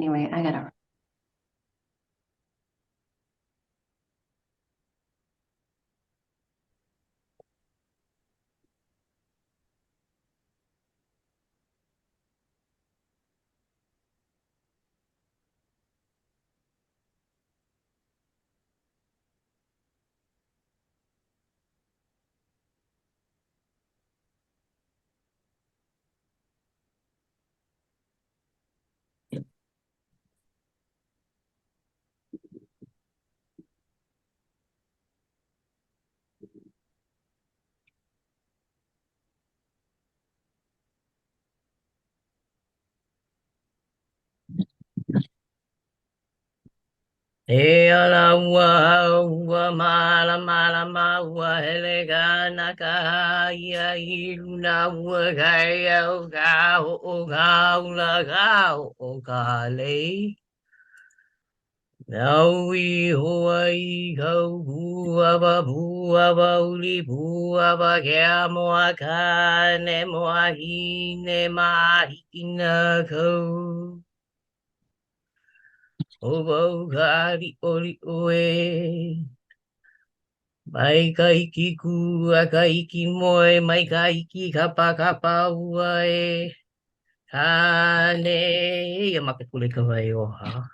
Anyway, I gotta. E ala ua ua mala mala ma ua hele ga na ka ia I luna ua ga ia o ga ula ga o ka lei. Nau I hoa I kau bua ba uli bua ba kea moa ka ne moa hi ne ma hiki na kau. O wau ka li oli oe. Mai ka iki kua ka iki moe, mai ka iki kapa kapa ua e. Ka ne, ia make kule ka vai oha.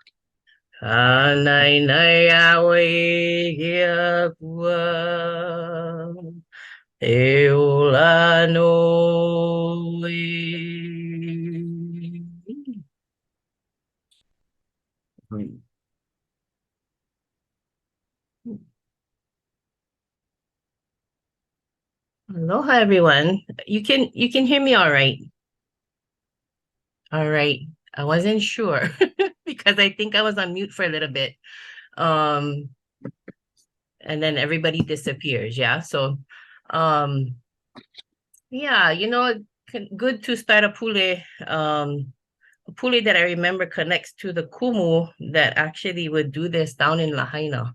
Ka nai nai a oe kia kua. E ola no e. Aloha everyone. You can hear me all right. All right. I wasn't sure because I think I was on mute for a little bit. Um, and then everybody disappears. Yeah. So, um, yeah, good to start a pule that I remember connects to the kumu that actually would do this down in Lahaina,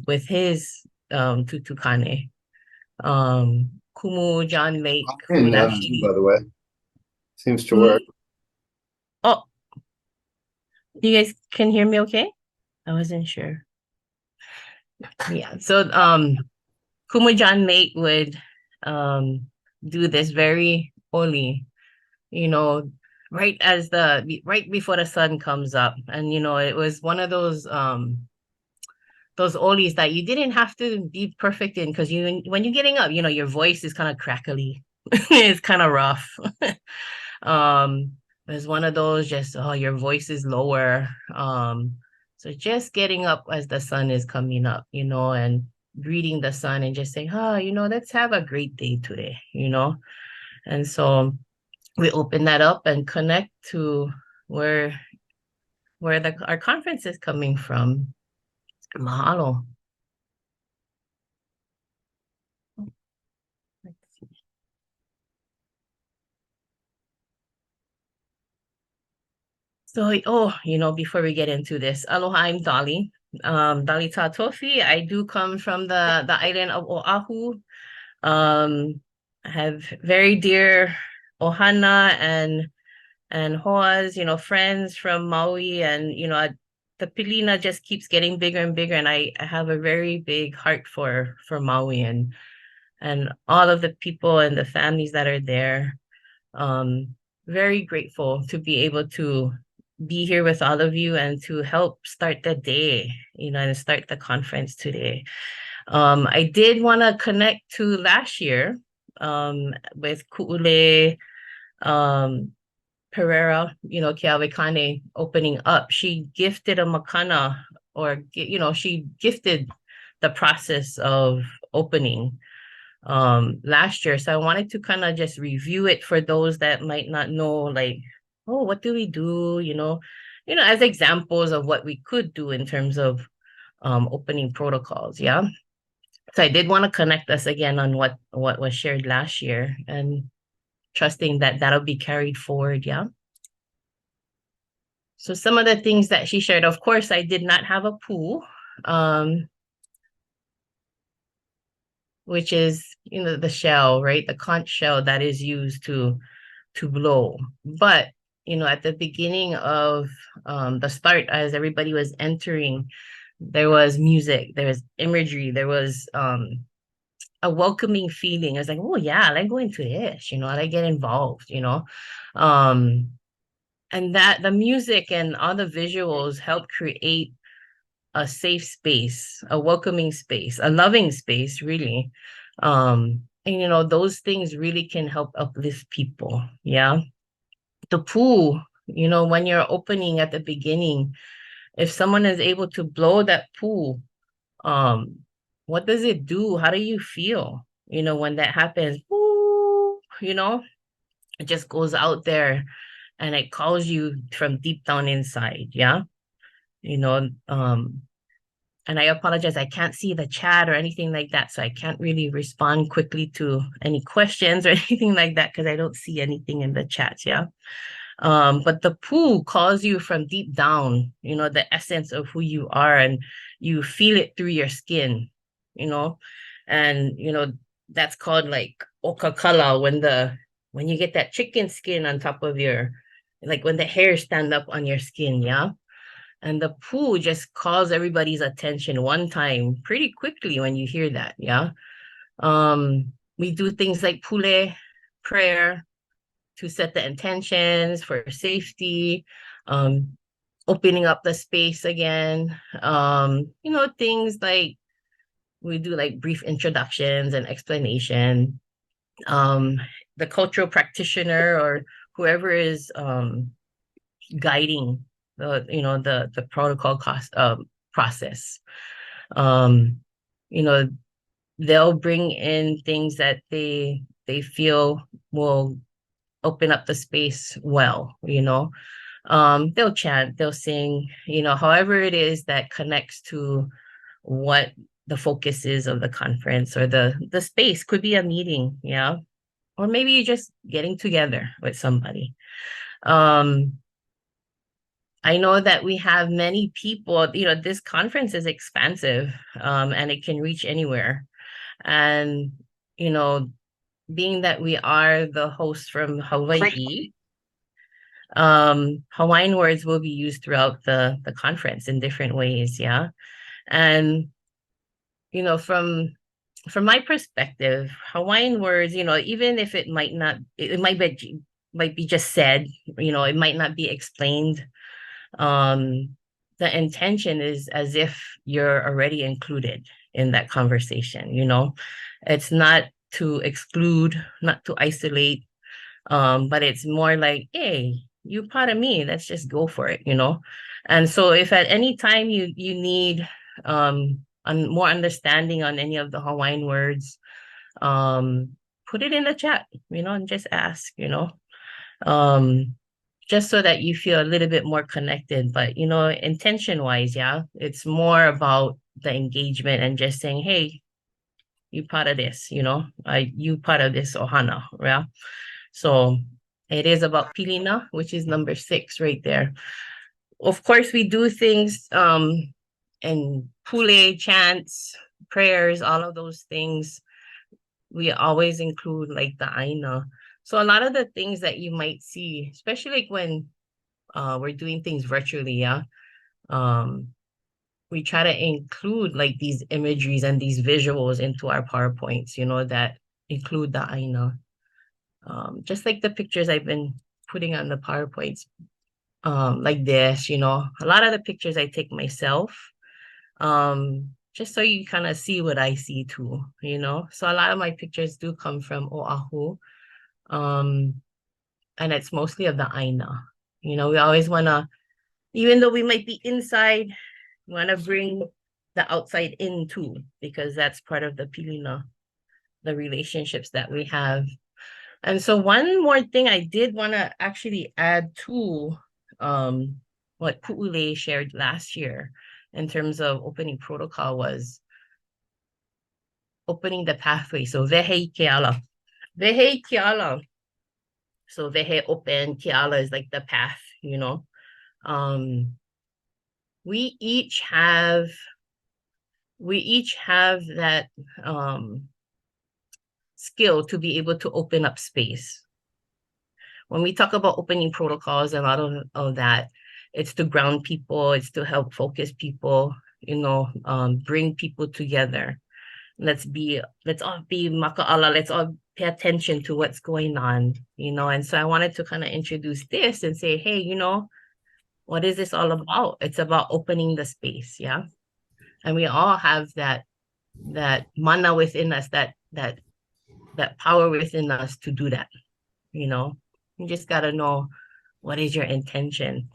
with his tutukane. Kumu John Lake, Hearing who me now too, actually, by the way. Seems to hmm? work. Oh, you guys can hear me okay? I wasn't sure. Yeah. So Kumajan Lake would do this very early, you know, right before the sun comes up. And it was one of those ollies that you didn't have to be perfect in because when you're getting up, your voice is kind of crackly. It's kind of rough. Um, there's one of those just your voice is lower. So just getting up as the sun is coming up, and greeting the sun and just saying, let's have a great day today. And so we open that up and connect to where our conference is coming from. Mahalo. So, before we get into this, aloha, I'm Dolly. Dolly Tatofi. I do come from the island of Oahu. I have very dear ohana and hoas, friends from Maui, and the pilina just keeps getting bigger and bigger, and I have a very big heart for Maui and all of the people and the families that are there. Very grateful to be able to be here with all of you and to help start the day, and start the conference today. I did want to connect to last year with Ku'ule um, Pereira, Keawekane opening up. She gifted a makana, or, she gifted the process of opening last year. So I wanted to kind of just review it for those that might not know, like, oh, what do we do? As examples of what we could do in terms of opening protocols. Yeah. So I did want to connect us again on what was shared last year and trusting that that'll be carried forward. Yeah. So some of the things that she shared, of course, I did not have a pool, which is, the shell, right? The conch shell that is used to blow. But at the beginning of the start, as everybody was entering, there was music, there was imagery, there was a welcoming feeling. I was like, oh yeah, I like going to this, I like get involved. Um, and that the music and all the visuals help create a safe space, a welcoming space, a loving space, really. And those things really can help uplift people. Yeah. The pool, when you're opening at the beginning, if someone is able to blow that pool, um, what does it do? How do you feel? When that happens, ooh, it just goes out there and it calls you from deep down inside. Yeah. You know, um, and I apologize, I can't see the chat or anything like that, so I can't really respond quickly to any questions or anything like that because I don't see anything in the chat. Yeah. But the pool calls you from deep down, the essence of who you are, and you feel it through your skin, you know, and that's called like okakala when you get that chicken skin on top of your, like when the hairs stand up on your skin, yeah. And the pool just calls everybody's attention one time pretty quickly when you hear that, yeah. We do things like pule prayer to set the intentions for safety, um, opening up the space again. Things like we do like brief introductions and explanation. Um, the cultural practitioner or whoever is guiding the protocol process. Um, you know, they'll bring in things that they feel will open up the space well. They'll chant, they'll sing, however it is that connects to what the focus is of the conference or the space. Could be a meeting, yeah, or maybe you're just getting together with somebody. I know that we have many people, this conference is expansive, and it can reach anywhere. And, you know, being that we are the host from Hawaii, Hawaiian words will be used throughout the conference in different ways, yeah. And, from my perspective, Hawaiian words, even if it might not, it might be just said, it might not be explained. um the intention is as if you're already included in that conversation. It's not to exclude, not to isolate, but it's more like, hey, you part of me, let's just go for it. And so if at any time you need more understanding on any of the Hawaiian words, um put it in the chat, and just ask, um just so that you feel a little bit more connected. But intention wise, yeah, it's more about the engagement and just saying, hey, you part of this, you part of this ohana, yeah. So it is about pilina, which is number 6 right there. Of course, we do things and pule chants, prayers, all of those things. We always include like the aina. So a lot of the things that you might see, especially like when we're doing things virtually, yeah. Um, we try to include like these imageries and these visuals into our PowerPoints, that include the aina. Just like the pictures I've been putting on the PowerPoints, like this, a lot of the pictures I take myself, just so you kind of see what I see too. So a lot of my pictures do come from Oahu, um, and it's mostly of the aina. We always want to, even though we might be inside, we want to bring the outside in too, because that's part of the pilina, the relationships that we have. And so one more thing I did want to actually add to what Pu'ule shared last year in terms of opening protocol was opening the pathway. So vehe keala. Vehe keala. So vehe open, keala is like the path. Um we each have that skill to be able to open up space. when we talk about opening protocols and a lot of that, it's to ground people, it's to help focus people, bring people together. Let's all be maka'ala, let's all pay attention to what's going on, And so I wanted to kind of introduce this and say, hey, what is this all about? It's about opening the space, yeah. And we all have that mana within us, that power within us to do that, You just gotta know what is your intention.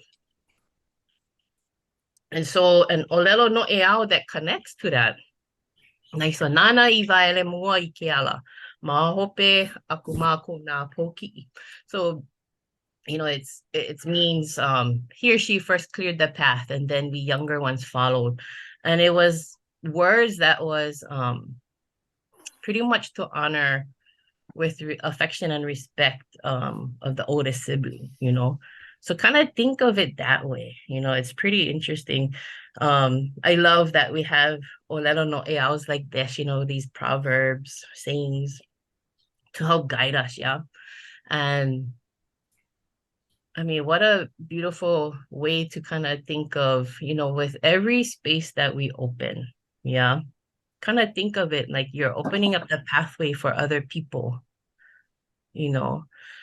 And so an olelo no eao that connects to that. Nai so nana I vaele mua I ke ala. Mahope aku mako na poki. So it means he or she first cleared the path and then the younger ones followed. And it was words that was pretty much to honor with affection and respect of the oldest sibling, So kind of think of it that way, it's pretty interesting. I love that we have Olelo no Eaos like this, these proverbs, sayings to help guide us, yeah. And I mean, what a beautiful way to kind of think of, with every space that we open, yeah. Kind of think of it like you're opening up the pathway for other people,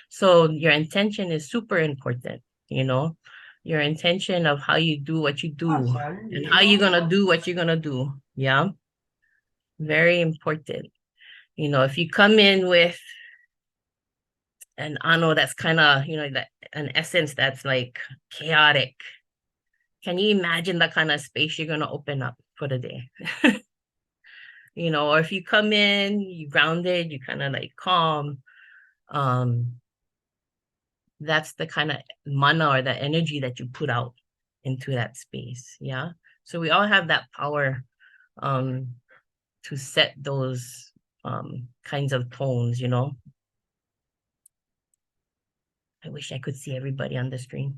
So your intention is super important, your intention of how you do what you do and how you're gonna do what you're gonna do. Yeah. Very important. If you come in with an ano that's kind of, that an essence that's like chaotic, can you imagine the kind of space you're gonna open up for the day? Or if you come in, you grounded, you kind of like calm, that's the kind of mana or the energy that you put out into that space. Yeah. So we all have that power to set those kinds of tones, I wish I could see everybody on the screen.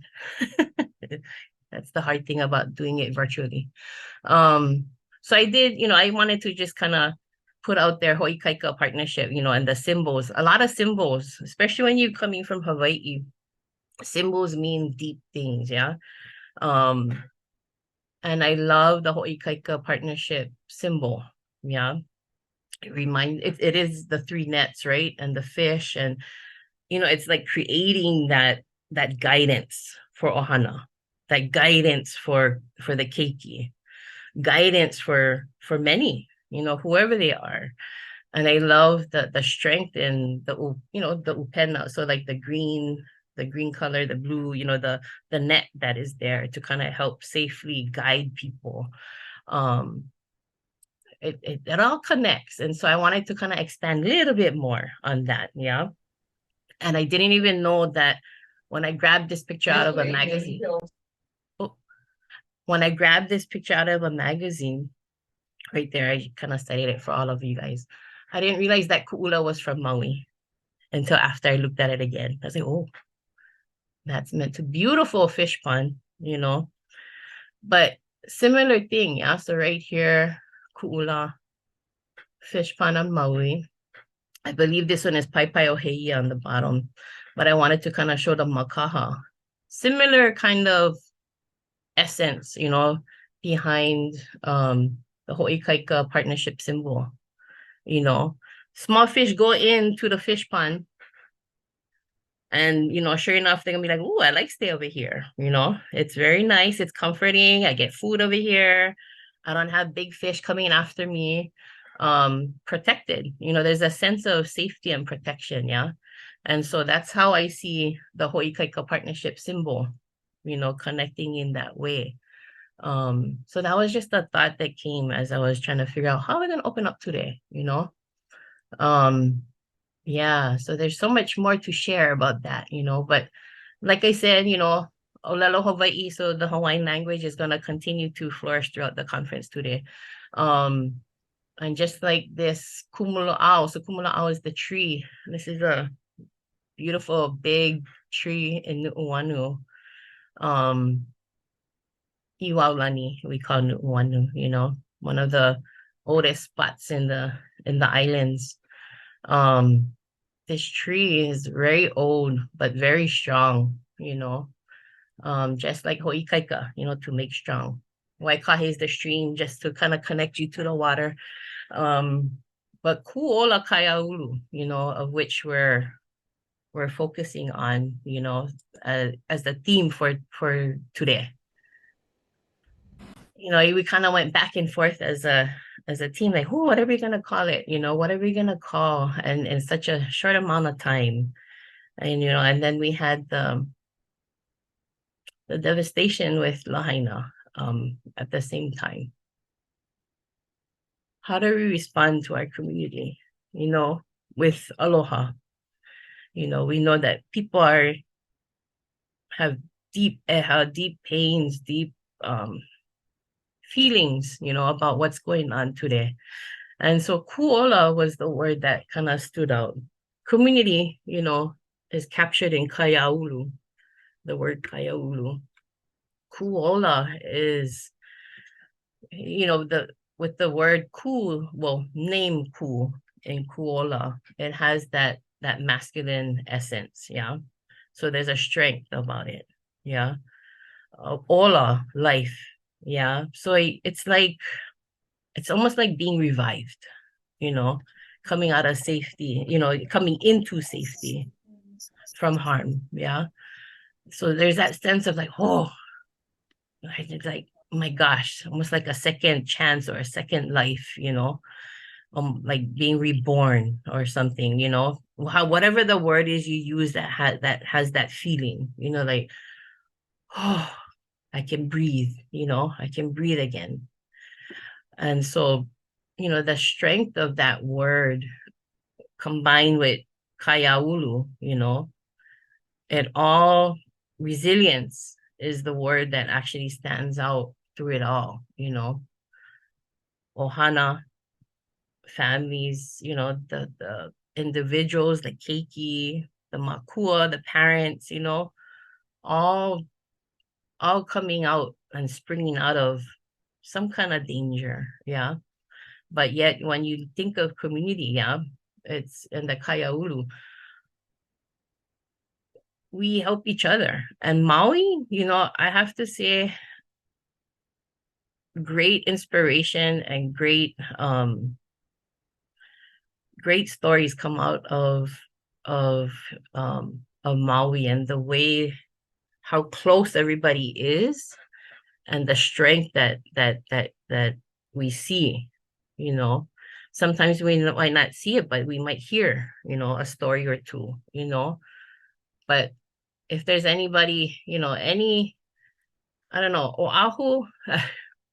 That's the hard thing about doing it virtually. So I did, I wanted to just kind of put out their Hoʻoikaika partnership, and the symbols, a lot of symbols, especially when you're coming from Hawaii, symbols mean deep things, yeah. And I love the Hoʻoikaika partnership symbol, yeah. It is the three nets, right? And the fish, and it's like creating that guidance for ohana, that guidance for the keiki, guidance for many, whoever they are. And I love the strength in the the upena. So like the green color, the blue, the net that is there to kind of help safely guide people. It all connects. And so I wanted to kind of expand a little bit more on that. Yeah. And I didn't even know that when I grabbed this picture out of a magazine. When I grabbed this picture out of a magazine, right there, I kind of studied it for all of you guys. I didn't realize that ku'ula was from Maui until after I looked at it again. I was like, oh, that's meant to beautiful fish pond, But similar thing, yeah. So right here, ku'ula, fish pond on Maui. I believe this one is Paipai Ohei on the bottom, but I wanted to kind of show the makaha. Similar kind of essence, behind the Hoʻoikaika partnership symbol. Small fish go into the fish pond and, sure enough, they're gonna be like, oh, I like stay over here. It's very nice. It's comforting. I get food over here. I don't have big fish coming after me. Protected. There's a sense of safety and protection. Yeah. And so that's how I see the Hoʻoikaika partnership symbol, connecting in that way. So that was just a thought that came as I was trying to figure out how am I gonna open up today, Yeah, so there's so much more to share about that, but like I said, Olelo Hawaii, so the Hawaiian language is gonna continue to flourish throughout the conference today. And just like this kumula'au, so kumula'au is the tree. This is a beautiful big tree in Nu'uanu. Iwaulani, we call Nu'uanu, one of the oldest spots in the islands. this tree is very old, but very strong, just like Hoʻoikaika, to make strong. Waikahe is the stream just to kind of connect you to the water. But Kuola Kaiaulu, of which we're focusing on, as the theme for today. We kind of went back and forth as a team, like, oh, what are we gonna call it? What are we gonna call? And in such a short amount of time. And then we had the devastation with Lahaina at the same time. How do we respond to our community? With aloha. We know that people have deep pains, deep feelings, about what's going on today. And so kuola was the word that kind of stood out. Community, is captured in kaiaulu, the word kaiaulu. Kuola is, with the word ku, well, name ku in kuola, it has that masculine essence, yeah. So there's a strength about it, yeah. Ola, life, yeah. So it's almost like being revived, coming out of safety, coming into safety from harm, yeah. So there's that sense of like, oh, it's like, oh my gosh, almost like a second chance or a second life, like being reborn or something, whatever the word is you use that has that feeling, like, oh, I can breathe, I can breathe again. And so, the strength of that word combined with kayaulu, it all resilience is the word that actually stands out through it all, ohana, families, the individuals, the keiki, the makua, the parents, all all coming out and springing out of some kind of danger, yeah. But yet when you think of community, yeah, it's in the kaiaulu, we help each other. And Maui, I have to say, great inspiration and great stories come out of Maui, and the way how close everybody is, and the strength that we see. Sometimes we might not see it, but we might hear, a story or two. But if there's anybody, I don't know, Oahu,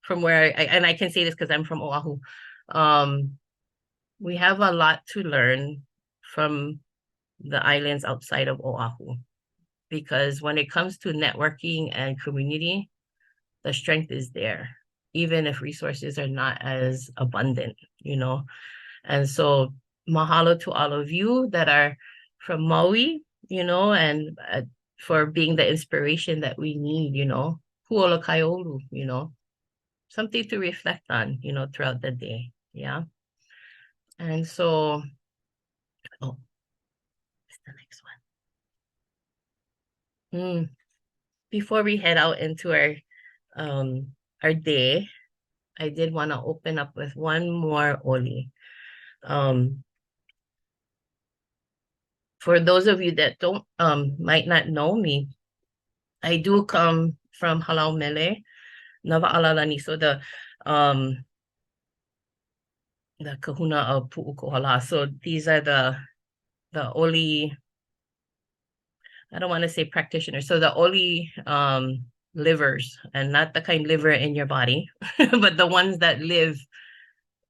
from where and I can say this because I'm from Oahu. We have a lot to learn from the islands outside of Oahu, because when it comes to networking and community, the strength is there, even if resources are not as abundant, And so mahalo to all of you that are from Maui, and for being the inspiration that we need, Huola Kaiolu, something to reflect on, throughout the day. Yeah. And so, oh, what's the next one? Before we head out into our day, I did want to open up with one more oli. For those of you that don't might not know me, I do come from Halau Mele, Nava'alalani. So the kahuna of Pu'ukohala. So these are the oli, I don't want to say practitioners. So the oli livers, and not the kind liver in your body, but the ones that live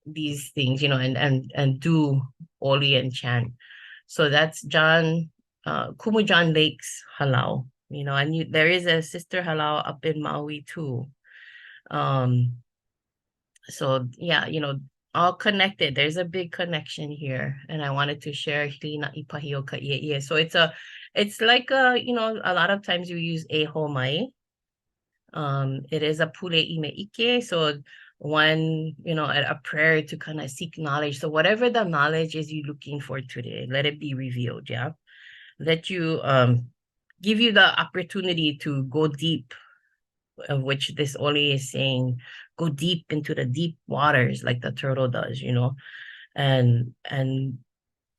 these things, and do oli and chant. So that's John, Kumu John Lake's halau, and there is a sister halau up in Maui too. So yeah, all connected. There's a big connection here, and I wanted to share Hilina Ipahio Ka'ie'ie. So it's like a lot of times we use Eho Mai. It is a Pule ime ike. So one, a prayer to kind of seek knowledge. So whatever the knowledge is you're looking for today, let it be revealed, yeah? Let you give you the opportunity to go deep, of which this Oli is saying, go deep into the deep waters like the turtle does, and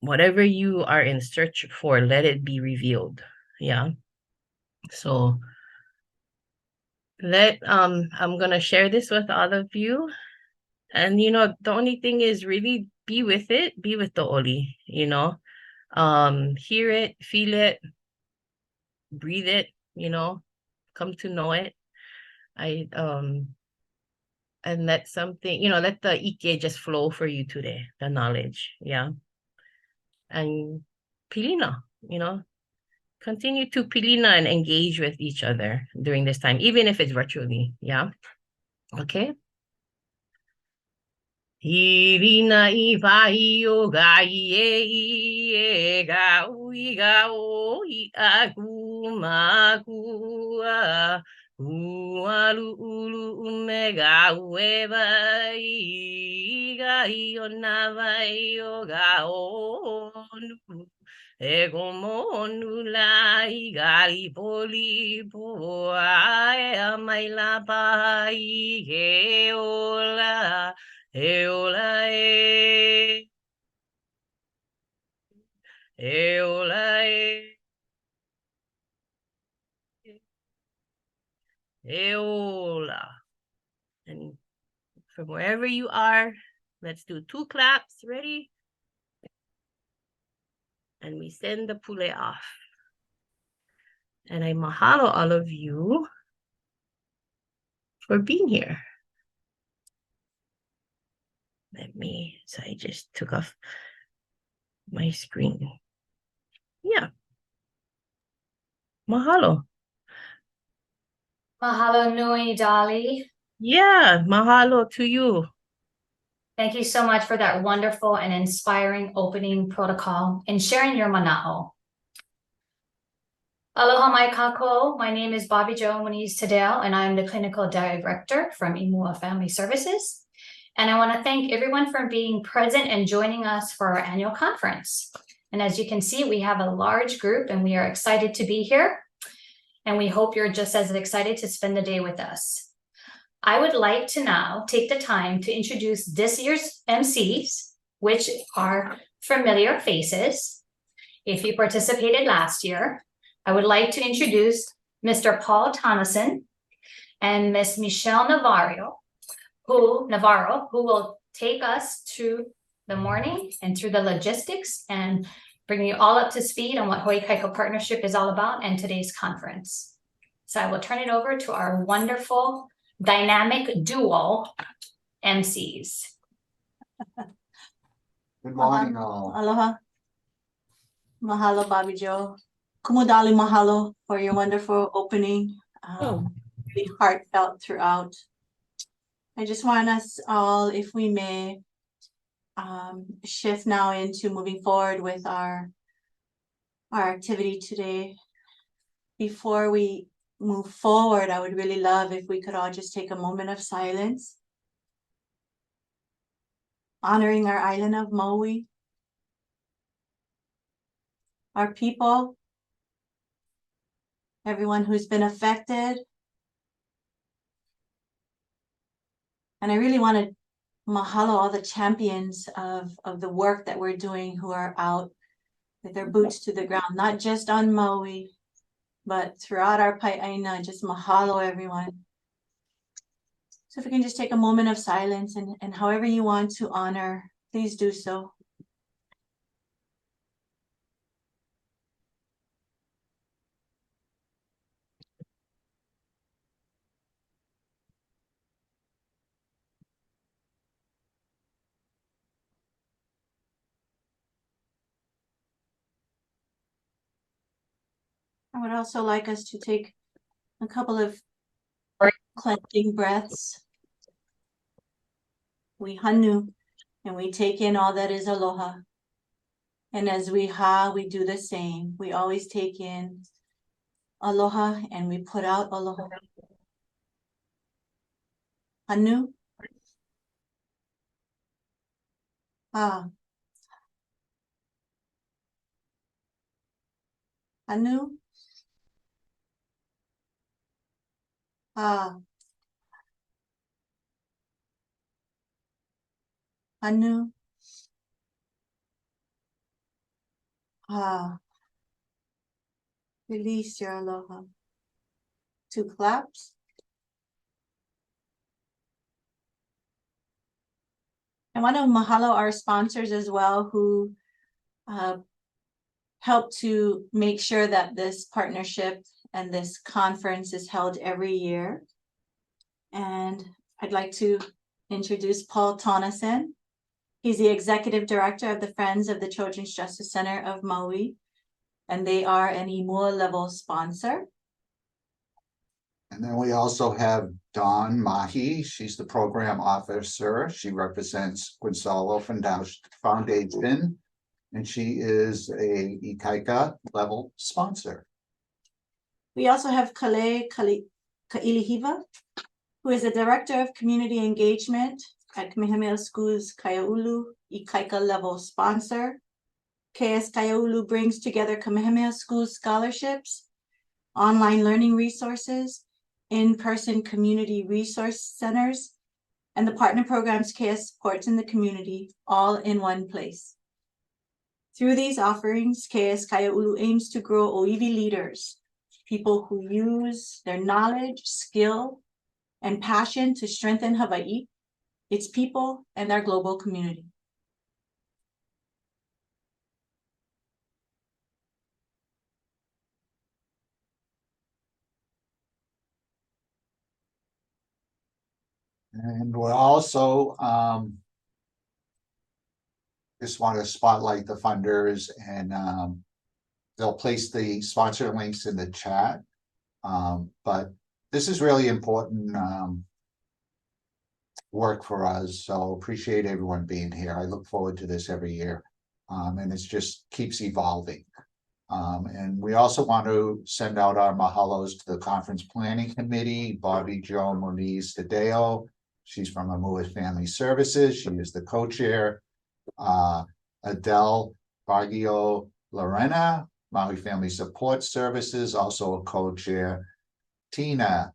whatever you are in search for, let it be revealed. Yeah. So I'm gonna share this with all of you. And the only thing is really be with it, be with the Oli, hear it, feel it, breathe it, come to know it. I and let something, let the Ike just flow for you today, the knowledge. Yeah. And Pilina, continue to Pilina and engage with each other during this time, even if it's virtually. Yeah. Okay. Hirina i vai o gai e ga ui ga o i a ku ma ku a alu ulu me ga ue vai ga i o na vai o ga o nu e como nu la i ga i poli po a e a mai la pa i ke o la Eola Eola Eola. And from wherever you are, let's do 2 claps. Ready? And we send the pule off. And I mahalo all of you for being here. So I just took off my screen. Yeah. Mahalo. Mahalo nui, Dolly. Yeah, mahalo to you. Thank you so much for that wonderful and inspiring opening protocol and sharing your mana'o. Aloha mai kako. My name is Bobby Jo Moniz Tadeo, and I'm the clinical director from Imua Family Services. And I want to thank everyone for being present and joining us for our annual conference. And as you can see, we have a large group and we are excited to be here. And we hope you're just as excited to spend the day with us. I would like to now take the time to introduce this year's MCs, which are familiar faces. If you participated last year, I would like to introduce Mr. Paul Tonnessen and Miss Michele Navarro, who will take us through the morning and through the logistics and bring you all up to speed on what Hoʻoikaika Partnership is all about and today's conference. So I will turn it over to our wonderful dynamic duo MCs. Good morning, all. Aloha. Mahalo, Bobby Jo. Kumudali mahalo for your wonderful opening. Really heartfelt throughout. I just want us all, if we may, shift now into moving forward with our activity today. Before we move forward, I would really love if we could all just take a moment of silence, honoring our island of Maui, our people, everyone who's been affected. And I really want to mahalo all the champions of the work that we're doing, who are out with their boots to the ground, not just on Maui, but throughout our pai'aina. Just mahalo everyone. So if we can just take a moment of silence, and however you want to honor, please do so. I would also like us to take a couple of cleansing breaths. We hanu, and we take in all that is aloha. And as we ha, we do the same. We always take in aloha and we put out aloha. Hanu, Ha. Anu. Ha. Anu. Ha. Release your aloha. 2 claps. I want to mahalo our sponsors as well who help to make sure that this partnership and this conference is held every year. And I'd like to introduce Paul Tonnessen. He's the executive director of the Friends of the Children's Justice Center of Maui, and they are an IMUA level sponsor. And then we also have Dawn Mahi. She's the program officer. She represents Gonzalo Foundation, and she is a Ikaika level sponsor. We also have Kale Kailihiva, who is the director of community engagement at Kamehameha School's Kaiaulu Ikaika level sponsor. KS Kaiaulu brings together Kamehameha School scholarships, online learning resources, in-person community resource centers, and the partner programs KS supports in the community, all in one place. Through these offerings, KS Kaiaulu aims to grow Oiwi leaders, people who use their knowledge, skill, and passion to strengthen Hawaii, its people, and our global community. And we're also just want to spotlight the funders, and they'll place the sponsor links in the chat. But this is really important work for us, so appreciate everyone being here. I look forward to this every year, and it just keeps evolving. And we also want to send out our mahalos to the Conference Planning Committee, Bobby Jo Moniz Tadeo. She's from Amua Family Services. She is the co-chair. Adele Baggio Lorena, Maui Family Support Services, also a co-chair. Tina,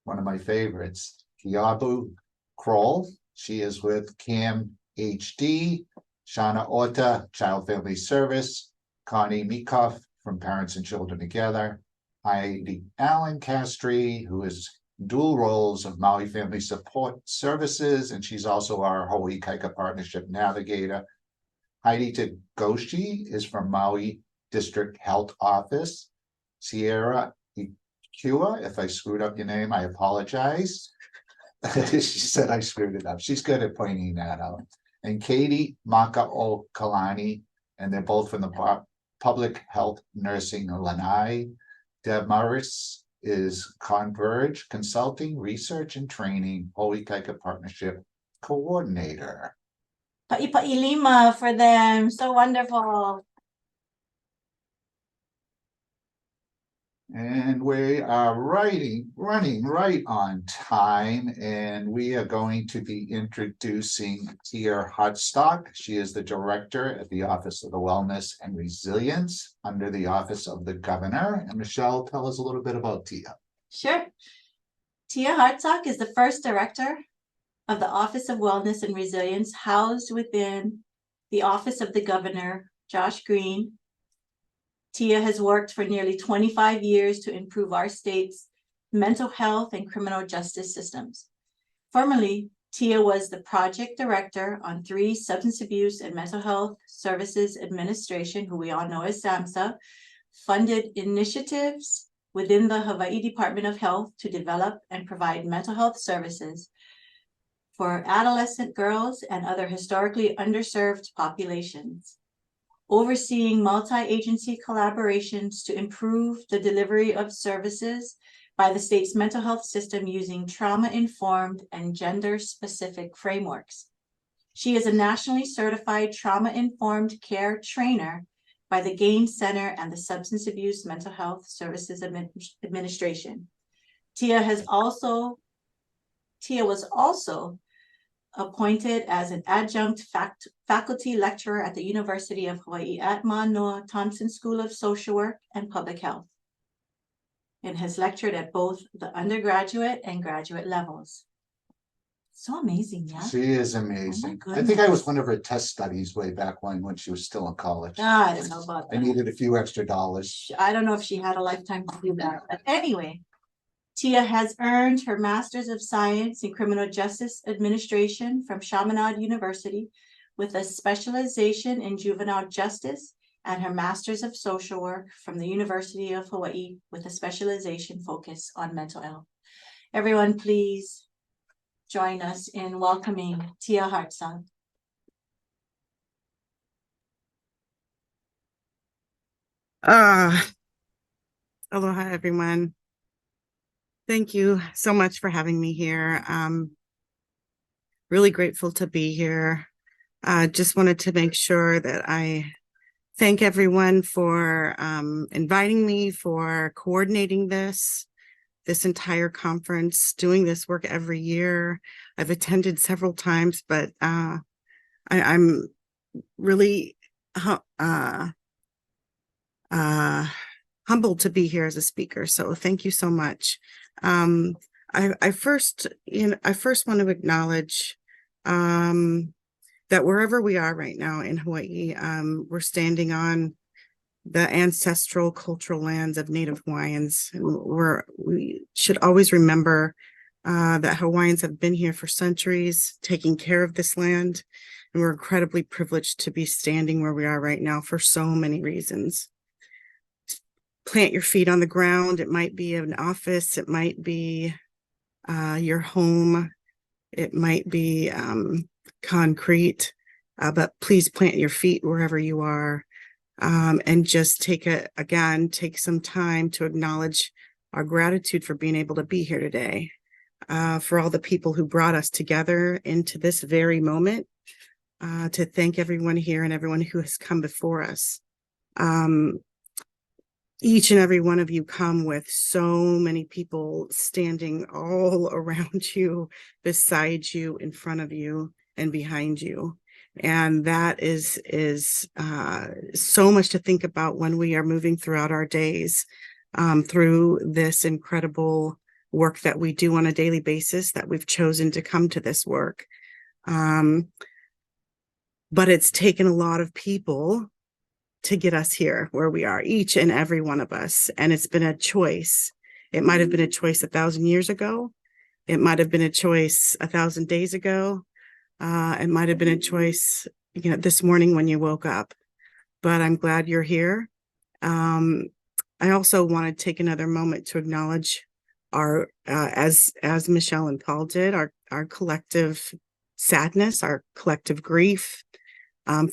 one of my favorites, Kiabu Kroll. She is with CAM HD. Shana Ota, Child Family Service. Connie Mikoff from Parents and Children Together. Heidi Allen Castry, who is dual roles of Maui Family Support Services, and she's also our Hoʻoikaika Partnership Navigator. Heidi Tagoshi is from Maui District Health Office. Sierra Ikua, if I screwed up your name, I apologize. She said I screwed it up. She's good at pointing that out. And Katie Maka'o Kalani, and they're both from the Public Health Nursing Lanai. Deb Morris is Converge Consulting, Research and Training, Hoʻoikaika Partnership Coordinator. Pa'ipa'i lima for them, so wonderful. And we are running right on time, and we are going to be introducing Tia Hartstock. She is the director at the Office of the Wellness and Resilience under the Office of the Governor. And Michele, tell us a little bit about Tia. Sure. Tia Hartstock is the first director of the Office of Wellness and Resilience, housed within the Office of the Governor, Josh Green. Tia has worked for nearly 25 years to improve our state's mental health and criminal justice systems. Formerly, Tia was the project director on 3 Substance Abuse and Mental Health Services Administration, who we all know as SAMHSA, funded initiatives within the Hawaii Department of Health to develop and provide mental health services for adolescent girls and other historically underserved populations, overseeing multi-agency collaborations to improve the delivery of services by the state's mental health system using trauma-informed and gender-specific frameworks. She is a nationally certified trauma-informed care trainer by the Gaines Center and the Substance Abuse Mental Health Services Administration. Tia was also appointed as an adjunct faculty lecturer at the University of Hawaii at Manoa Thompson School of Social Work and Public Health, and has lectured at both the undergraduate and graduate levels. So amazing, yeah. She is amazing. I think I goodness. was one of her test studies way back when she was still in college. I don't know about I that. needed a few extra dollars. I don't know if she had a lifetime to do that, but anyway. Tia has earned her Master's of Science in Criminal Justice Administration from Chaminade University with a specialization in juvenile justice, and her Master's of Social Work from the University of Hawaii with a specialization focus on mental health. Everyone, please join us in welcoming Tia Hartsong. Aloha, everyone. Thank you so much for having me here. Really grateful to be here. Just wanted to make sure that I thank everyone for inviting me, for coordinating this entire conference, doing this work every year. I've attended several times, but I'm really humbled to be here as a speaker. So thank you so much. I first want to acknowledge that wherever we are right now in Hawaii, we're standing on the ancestral cultural lands of Native Hawaiians. And we should always remember that Hawaiians have been here for centuries, taking care of this land. And we're incredibly privileged to be standing where we are right now for so many reasons. Plant your feet on the ground. It might be an office. It might be your home. It might be concrete, but please plant your feet wherever you are, and just take some time to acknowledge our gratitude for being able to be here today, for all the people who brought us together into this very moment, to thank everyone here and everyone who has come before us. Each and every one of you come with so many people standing all around you, beside you, in front of you, and behind you. And that is so much to think about when we are moving throughout our days, through this incredible work that we do on a daily basis, that we've chosen to come to this work. But it's taken a lot of people to get us here where we are, each and every one of us. And it's been a choice. It might have been a choice 1,000 years ago. It might have been a choice 1,000 days ago. It might have been a choice, this morning when you woke up, but I'm glad you're here. I also want to take another moment to acknowledge our, as Michele and Paul did, our collective sadness, our collective grief,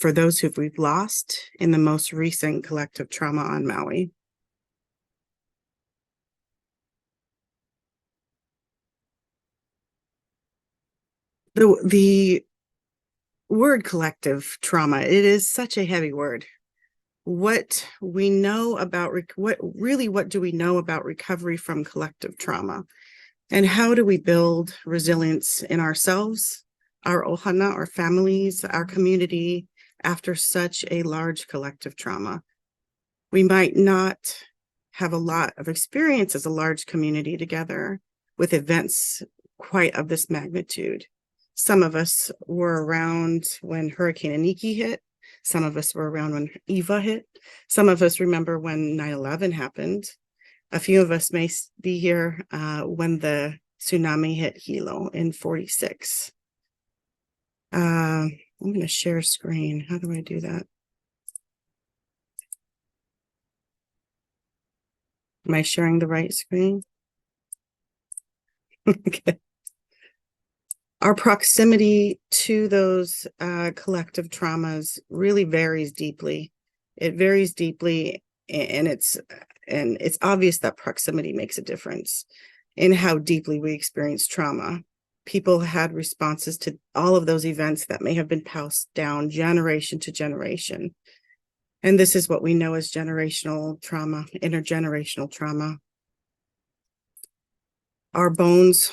for those who we've lost in the most recent collective trauma on Maui. The word collective trauma, it is such a heavy word. What we know about, what do we know about recovery from collective trauma? And how do we build resilience in ourselves, our ohana, our families, our community, after such a large collective trauma? We might not have a lot of experience as a large community together with events quite of this magnitude. Some of us were around when Hurricane Iniki hit. Some of us were around when Eva hit. Some of us remember when 9/11 happened. A few of us may be here when the tsunami hit Hilo in 46. I'm going to share screen. How do I do that? Am I sharing the right screen? Okay. Our proximity to those collective traumas really varies deeply. It varies deeply, and it's obvious that proximity makes a difference in how deeply we experience trauma. People had responses to all of those events that may have been passed down generation to generation. And this is what we know as generational trauma, intergenerational trauma. Our bones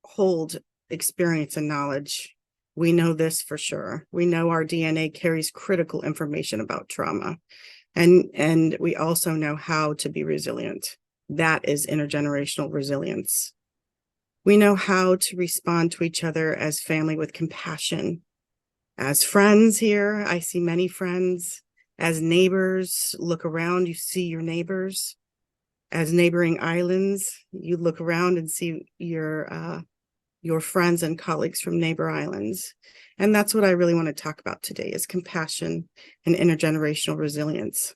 hold experience and knowledge We know this for sure. We know our DNA carries critical information about trauma. And we also know how to be resilient. That is intergenerational resilience. We know how to respond to each other as family with compassion. As friends here, I see many friends. As neighbors, look around, you see your neighbors. As neighboring islands, you look around and see your friends and colleagues from neighbor islands. And that's what I really want to talk about today is compassion and intergenerational resilience.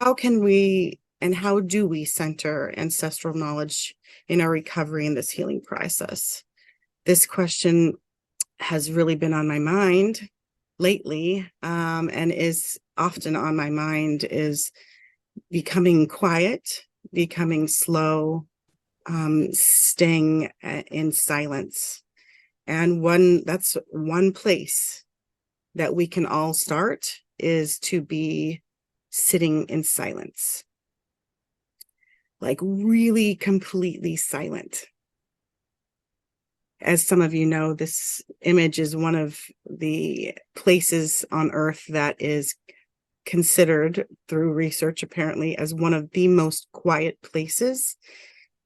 How can we and how do we center ancestral knowledge in our recovery in this healing process? This question has really been on my mind lately, and is often on my mind is becoming quiet, becoming slow, staying in silence. And that's one place that we can all start is to be sitting in silence, like really completely silent. As some of you know, this image is one of the places on Earth that is considered through research apparently as one of the most quiet places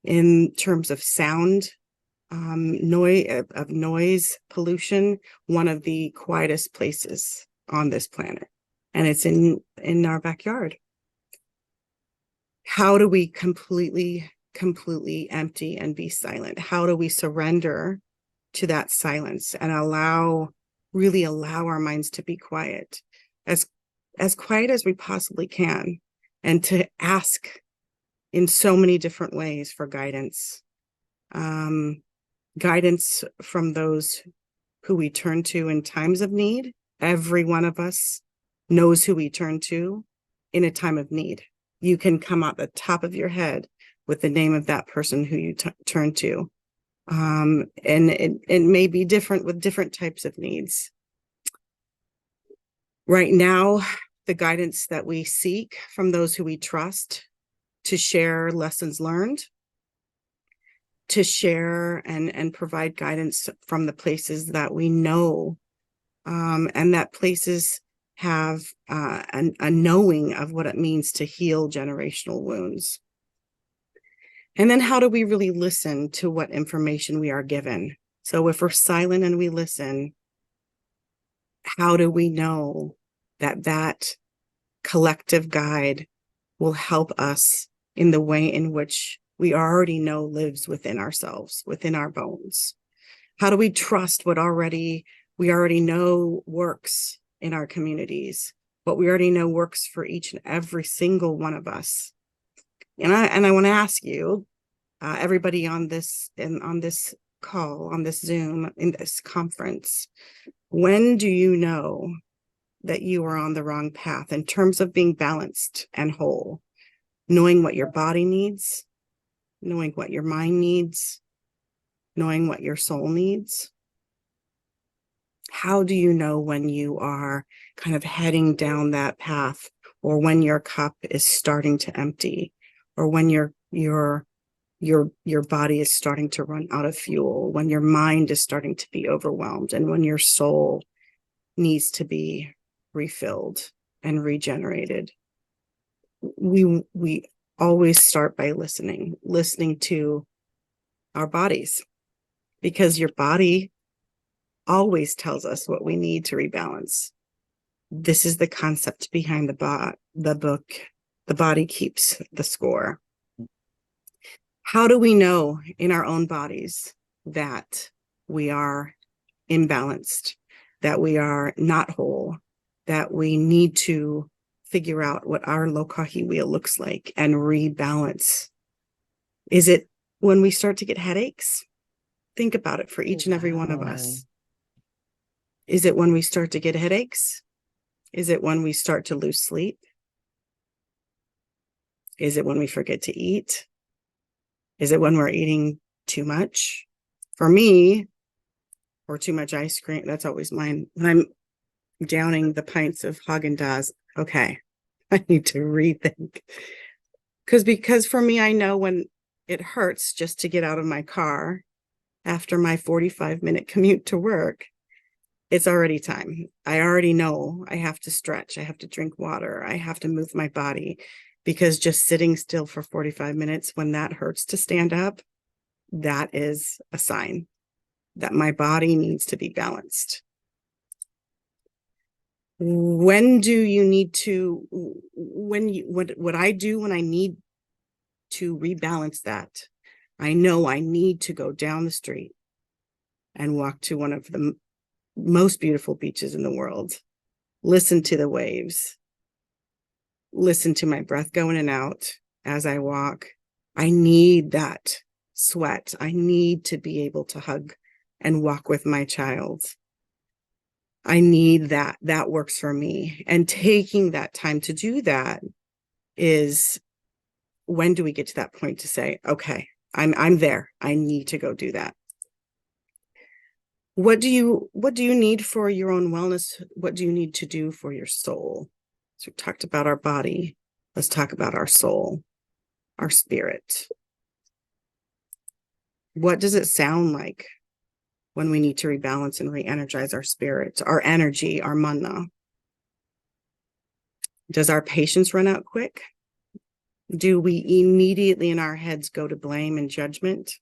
in terms of sound, noise pollution, one of the quietest places on this planet. And it's in our backyard. How do we completely empty and be silent? How do we surrender to that silence and really allow our minds to be quiet, as quiet as we possibly can, and to ask in so many different ways for guidance, guidance from those who we turn to in times of need. Every one of us knows who we turn to in a time of need. You can come out the top of your head with the name of that person who you turn to. And it may be different with different types of needs. Right now, the guidance that we seek from those who we trust to share lessons learned, to share and provide guidance from the places that we know, and that places have a knowing of what it means to heal generational wounds. And then how do we really listen to what information we are given? So if we're silent and we listen, how do we know that that collective guide will help us in the way in which we already know lives within ourselves, within our bones? How do we trust what we already know works in our communities, what we already know works for each and every single one of us? And I want to ask you, everybody on this call, on this Zoom, in this conference, when do you know that you are on the wrong path in terms of being balanced and whole, knowing what your body needs, knowing what your mind needs, knowing what your soul needs? How do you know when you are kind of heading down that path, or when your cup is starting to empty, or when your body is starting to run out of fuel, when your mind is starting to be overwhelmed, and when your soul needs to be refilled and regenerated? We always start by listening to our bodies, because your body always tells us what we need to rebalance. This is the concept behind the book, The Body Keeps the Score. How do we know in our own bodies that we are imbalanced, that we are not whole, that we need to figure out what our lokahi wheel looks like and rebalance? Is it when we start to get headaches? Think about it for each and every one of us. Is it when we start to get headaches? Is it when we start to lose sleep? Is it when we forget to eat? Is it when we're eating too much? For me, or too much ice cream, that's always mine. When I'm downing the pints of Haagen-Dazs, okay, I need to rethink. Because for me, I know when it hurts just to get out of my car after my 45-minute commute to work, it's already time. I already know I have to stretch. I have to drink water. I have to move my body, because just sitting still for 45 minutes when that hurts to stand up, that is a sign that my body needs to be balanced. When do you need to, what I do when I need to rebalance that, I know I need to go down the street and walk to one of the most beautiful beaches in the world, listen to the waves, listen to my breath go in and out as I walk. I need that sweat. I need to be able to hug and walk with my child. I need that. That works for me. And taking that time to do that is, when do we get to that point to say, okay, I'm there. I need to go do that. What do you need for your own wellness? What do you need to do for your soul? So we talked about our body. Let's talk about our soul, our spirit. What does it sound like when we need to rebalance and re-energize our spirit, our energy, our mana? Does our patience run out quick? Do we immediately in our heads go to blame and judgment?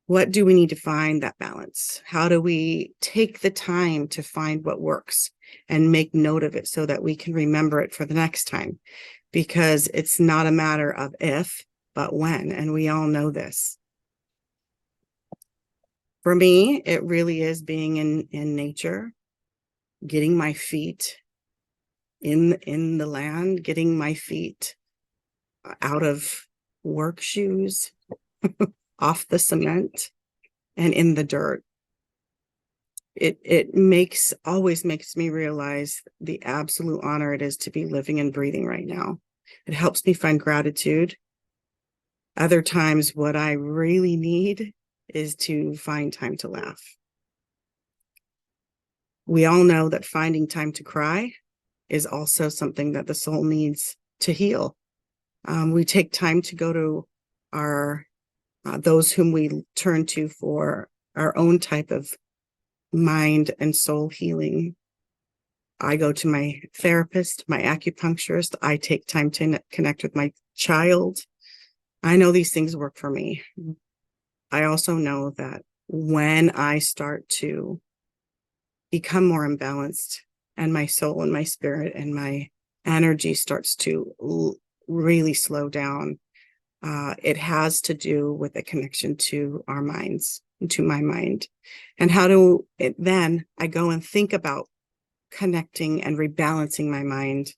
What do we need to find that balance? How do we take the time to find what works and make note of it so that we can remember it for the next time? Because it's not a matter of if, but when, and we all know this. For me, it really is being in nature, getting my feet in the land, getting my feet out of work shoes, off the cement, and in the dirt. It always makes me realize the absolute honor it is to be living and breathing right now. It helps me find gratitude. Other times, what I really need is to find time to laugh. We all know that finding time to cry is also something that the soul needs to heal. We take time to go to our those whom we turn to for our own type of mind and soul healing. I go to my therapist, my acupuncturist. I take time to connect with my child. I know these things work for me. I also know that when I start to become more imbalanced, and my soul and my spirit and my energy starts to really slow down, it has to do with a connection to our minds, to my mind. And then I go and think about connecting and rebalancing my mind.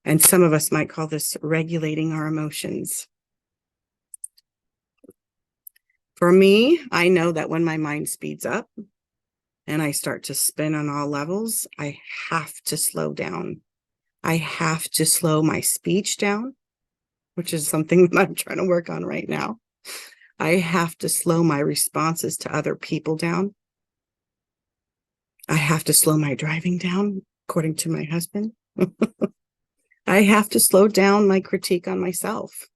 And some of us might call this regulating our emotions. For me, I know that when my mind speeds up and I start to spin on all levels, I have to slow down. I have to slow my speech down, which is something that I'm trying to work on right now. I have to slow my responses to other people down. I have to slow my driving down, according to my husband. I have to slow down my critique on myself.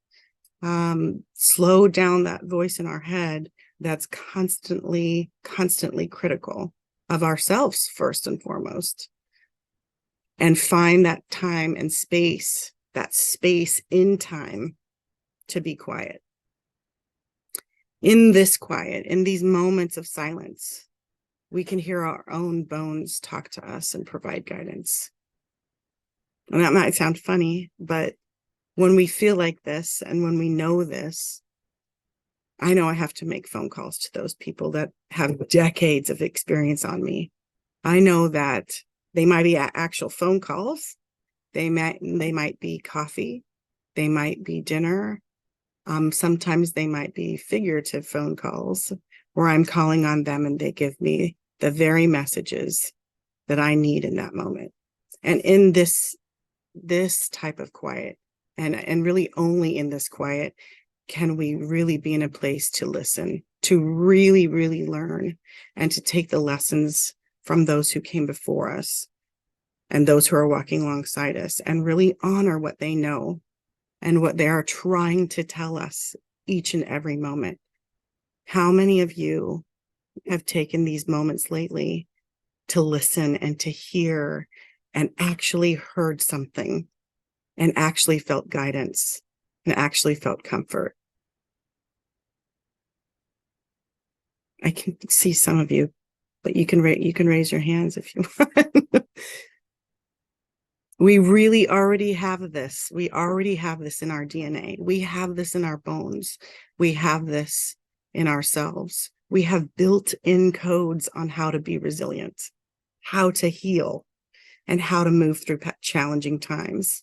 Slow down that voice in our head that's constantly critical of ourselves, first and foremost. And find that time and space, that space in time to be quiet. In this quiet, in these moments of silence, we can hear our own bones talk to us and provide guidance. And that might sound funny, but when we feel like this and when we know this, I know I have to make phone calls to those people that have decades of experience on me. I know that they might be actual phone calls. They might be coffee. They might be dinner. Sometimes they might be figurative phone calls where I'm calling on them and they give me the very messages that I need in that moment. And in this type of quiet, and really only in this quiet, can we really be in a place to listen, to really, really learn, and to take the lessons from those who came before us and those who are walking alongside us, and really honor what they know and what they are trying to tell us each and every moment. How many of you have taken these moments lately to listen and to hear and actually heard something and actually felt guidance and actually felt comfort? I can see some of you, but you can raise your hands if you want. We really already have this. We already have this in our DNA. We have this in our bones. We have this in ourselves. We have built-in codes on how to be resilient, how to heal, and how to move through challenging times.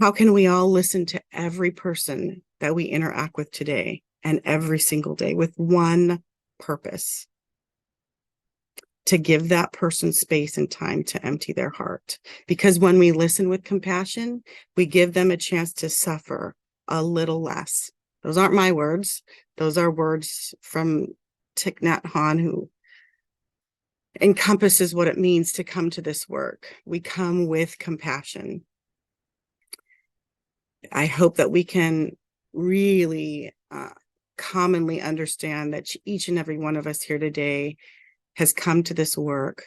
How can we all listen to every person that we interact with today and every single day with one purpose? To give that person space and time to empty their heart. Because when we listen with compassion, we give them a chance to suffer a little less. Those aren't my words. Those are words from Thich Nhat Hanh, who encompasses what it means to come to this work. We come with compassion. I hope that we can really commonly understand that each and every one of us here today has come to this work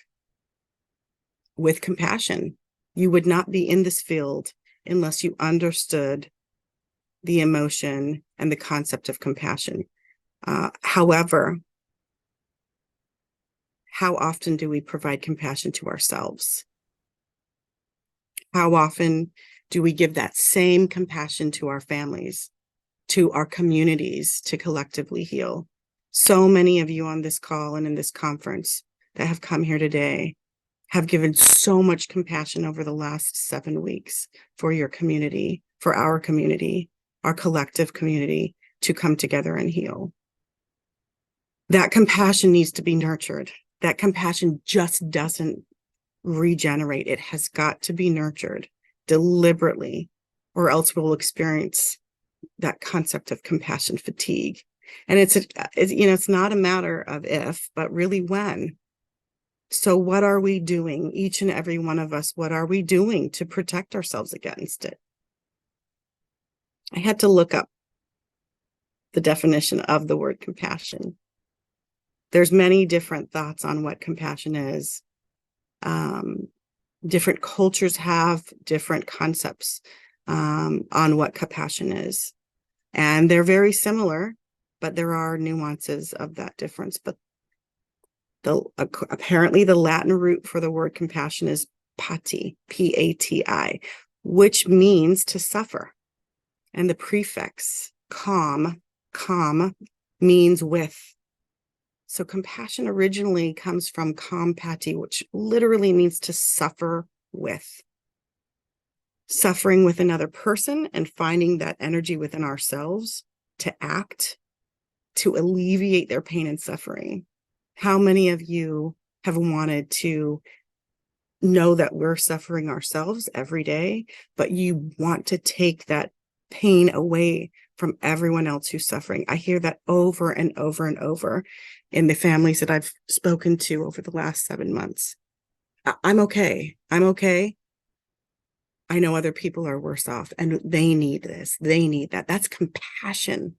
with compassion. You would not be in this field unless you understood the emotion and the concept of compassion. However, how often do we provide compassion to ourselves? How often do we give that same compassion to our families, to our communities, to collectively heal? So many of you on this call and in this conference that have come here today have given so much compassion over the last 7 weeks for your community, for our community, our collective community, to come together and heal. That compassion needs to be nurtured. That compassion just doesn't regenerate. It has got to be nurtured deliberately, or else we'll experience that concept of compassion fatigue. And it's not a matter of if, but really when. So what are we doing? Each and every one of us, what are we doing to protect ourselves against it? I had to look up the definition of the word compassion. There's many different thoughts on what compassion is. Different cultures have different concepts on what compassion is. And they're very similar, but there are nuances of that difference. But apparently the Latin root for the word compassion is pati, P-A-T-I, which means to suffer. And the prefix com means with. So compassion originally comes from compati, which literally means to suffer with. Suffering with another person and finding that energy within ourselves to act, to alleviate their pain and suffering. How many of you have wanted to know that we're suffering ourselves every day, but you want to take that pain away from everyone else who's suffering? I hear that over and over and over in the families that I've spoken to over the last 7 months. I'm okay. I'm okay. I know other people are worse off and they need this. They need that. That's compassion.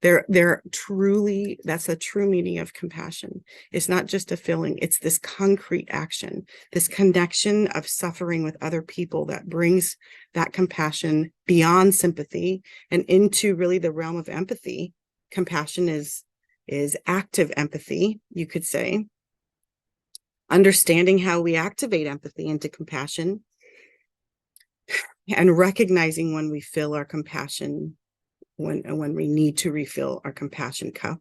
They're truly, that's a true meaning of compassion. It's not just a feeling, it's this concrete action, this connection of suffering with other people that brings that compassion beyond sympathy and into really the realm of empathy. Compassion is active empathy, you could say. Understanding how we activate empathy into compassion and recognizing when we fill our compassion, when we need to refill our compassion cup.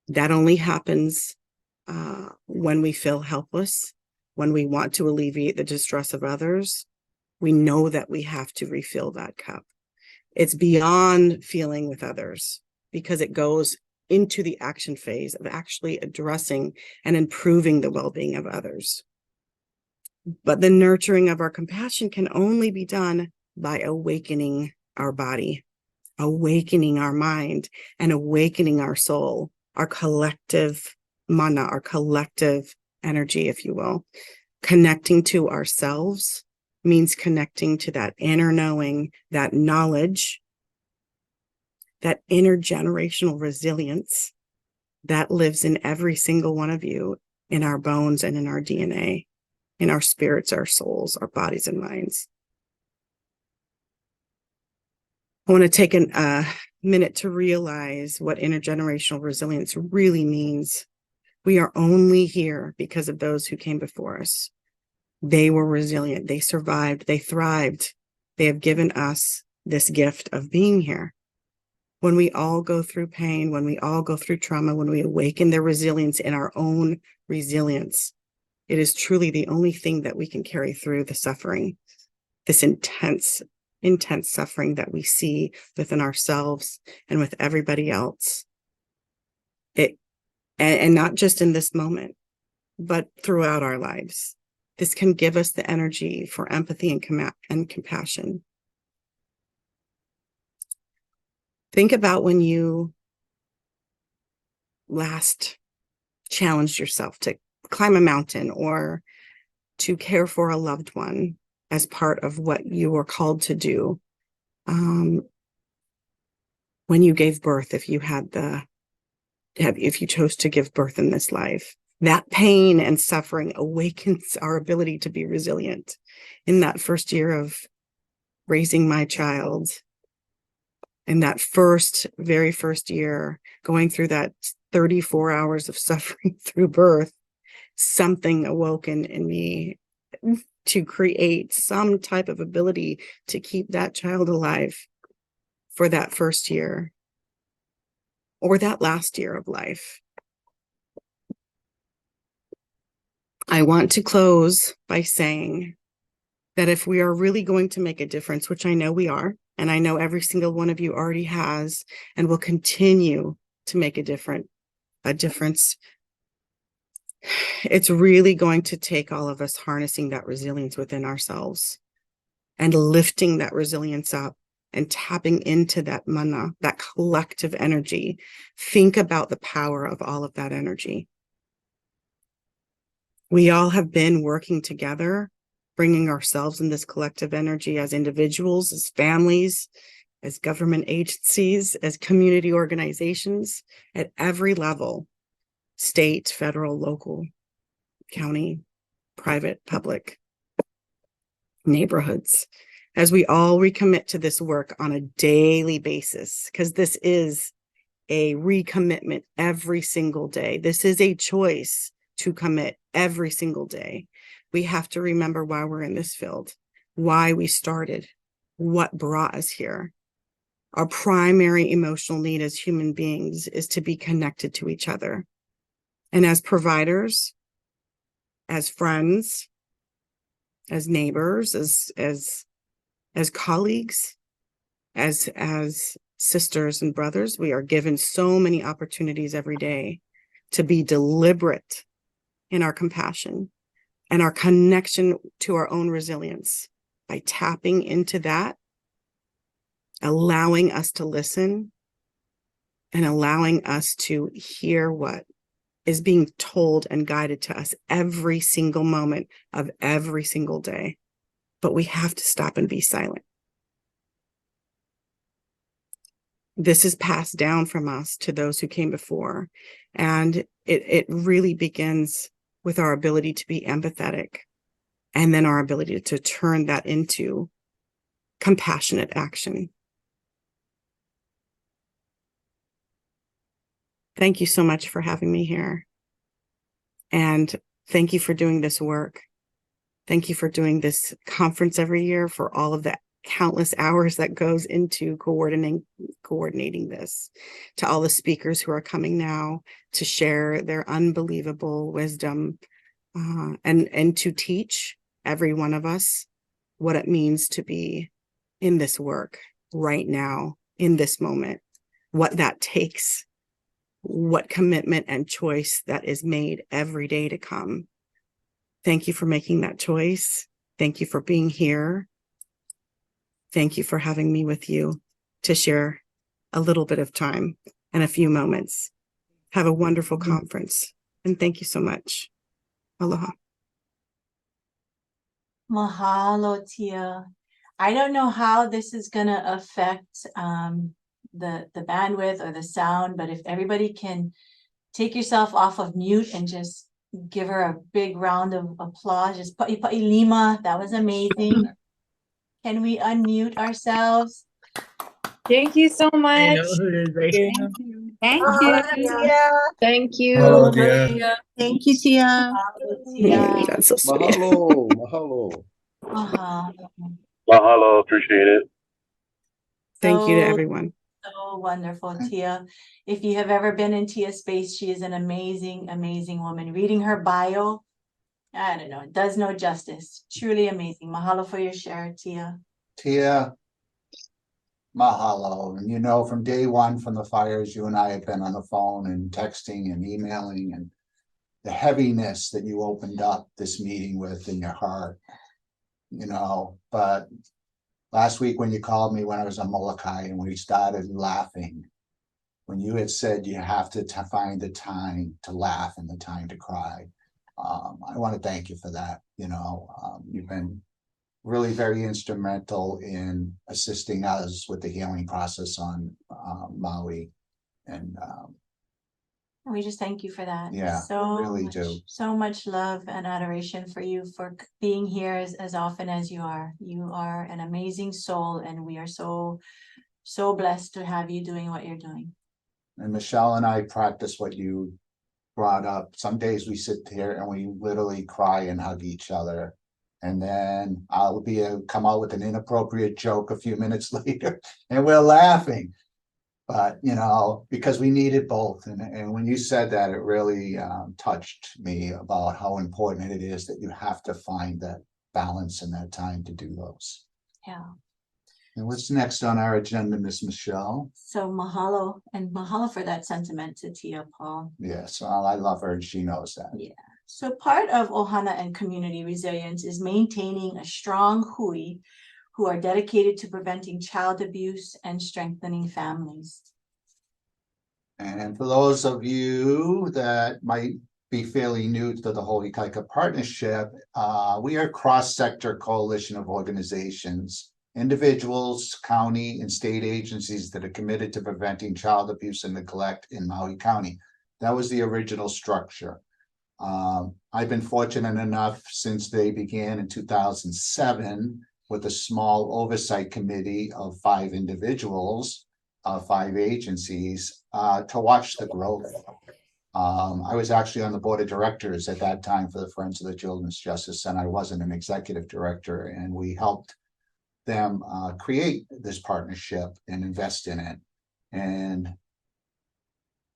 That only happens when we feel helpless, when we want to alleviate the distress of others. We know that we have to refill that cup. It's beyond feeling with others because it goes into the action phase of actually addressing and improving the well-being of others. But the nurturing of our compassion can only be done by awakening our body, awakening our mind, and awakening our soul, our collective mana, our collective energy, if you will. Connecting to ourselves means connecting to that inner knowing, that knowledge that intergenerational resilience that lives in every single one of you, in our bones and in our DNA, in our spirits, our souls, our bodies and minds. I want to take a minute to realize what intergenerational resilience really means. We are only here because of those who came before us. They were resilient. They survived. They thrived. They have given us this gift of being here. When we all go through pain, when we all go through trauma, when we awaken their resilience in our own resilience, it is truly the only thing that we can carry through the suffering, this intense suffering that we see within ourselves and with everybody else. And not just in this moment, but throughout our lives. This can give us the energy for empathy and compassion. Think about when you last challenged yourself to climb a mountain or to care for a loved one as part of what you were called to do. When you gave birth, if you chose to give birth in this life, that pain and suffering awakens our ability to be resilient. In that first year of raising my child, in that very first year, going through that 34 hours of suffering through birth, something awoken in me to create some type of ability to keep that child alive for that first year or that last year of life. I want to close by saying that if we are really going to make a difference, which I know we are, and I know every single one of you already has and will continue to make a difference, it's really going to take all of us harnessing that resilience within ourselves and lifting that resilience up and tapping into that mana, that collective energy. Think about the power of all of that energy. We all have been working together, bringing ourselves in this collective energy as individuals, as families, as government agencies, as community organizations at every level, state, federal, local, county, private, public, neighborhoods, as we all recommit to this work on a daily basis, because this is a recommitment every single day. This is a choice to commit every single day. We have to remember why we're in this field, why we started, what brought us here. Our primary emotional need as human beings is to be connected to each other. And as providers, as friends, as neighbors, as colleagues, as sisters and brothers, we are given so many opportunities every day to be deliberate in our compassion and our connection to our own resilience by tapping into that, allowing us to listen and allowing us to hear what is being told and guided to us every single moment of every single day. But we have to stop and be silent. This is passed down from us to those who came before. And it really begins with our ability to be empathetic, and then our ability to turn that into compassionate action. Thank you so much for having me here. And thank you for doing this work. Thank you for doing this conference every year, for all of the countless hours that goes into coordinating this, to all the speakers who are coming now to share their unbelievable wisdom, and to teach every one of us what it means to be in this work right now, in this moment, what that takes, what commitment and choice that is made every day to come. Thank you for making that choice. Thank you for being here. Thank you for having me with you to share a little bit of time and a few moments. Have a wonderful conference. And thank you so much. Aloha. Mahalo, Tia. I don't know how this is going to affect the bandwidth or the sound, but if everybody can take yourself off of mute and just give her a big round of applause. Just pa'i lima. That was amazing. Can we unmute ourselves? Thank you so I much. know who it is right now. Thank you. Thank Thank you. Hello, dear. Thank you, Tia. you. That's so sweet. Mahalo, mahalo. Mahalo, appreciate it. Thank you to So, everyone. so wonderful, Tia. If you have ever been in Tia's space, she is an amazing, amazing woman. Reading her bio, I don't know, it does no justice. Truly amazing. Mahalo for your share, Tia. Tia, mahalo. And you know, from day one, from the fires, you and I have been on the phone and texting and emailing, and the heaviness that you opened up this meeting with in your heart, you know. But last week when you called me when I was on Molokai and we started laughing, when you had said you have to find the time to laugh and the time to cry, I want to thank you for that. You know, you've been really very instrumental in assisting us with the healing process on Maui. And We just thank you for that. Yeah, so really much, do. So much love and adoration for you for being here as often as you are. You are an amazing soul, and we are so blessed to have you doing what you're doing. And Michele and I practice what you brought up. Some days we sit here and we literally cry and hug each other. And then I'll come out with an inappropriate joke a few minutes later and we're laughing. But, you know, because we needed both. And when you said that, it really touched me about how important it is that you have to find that balance and that time to do those. Yeah. And what's next on our agenda, Miss Michele? So mahalo, and mahalo for that sentiment to Tia, Paul. Yes, well, I love her and she knows that. Yeah. So part of Ohana and community resilience is maintaining a strong hui who are dedicated to preventing child abuse and strengthening families. And for those of you that might be fairly new to the Hoʻoikaika partnership, we are a cross-sector coalition of organizations, individuals, county and state agencies that are committed to preventing child abuse and neglect in Maui County. That was the original structure. I've been fortunate enough since they began in 2007 with a small oversight committee of 5 individuals, 5 agencies, to watch the growth. I was actually on the board of directors at that time for the Friends of the Children's Justice Center. I wasn't an executive director, and we helped them create this partnership and invest in it. And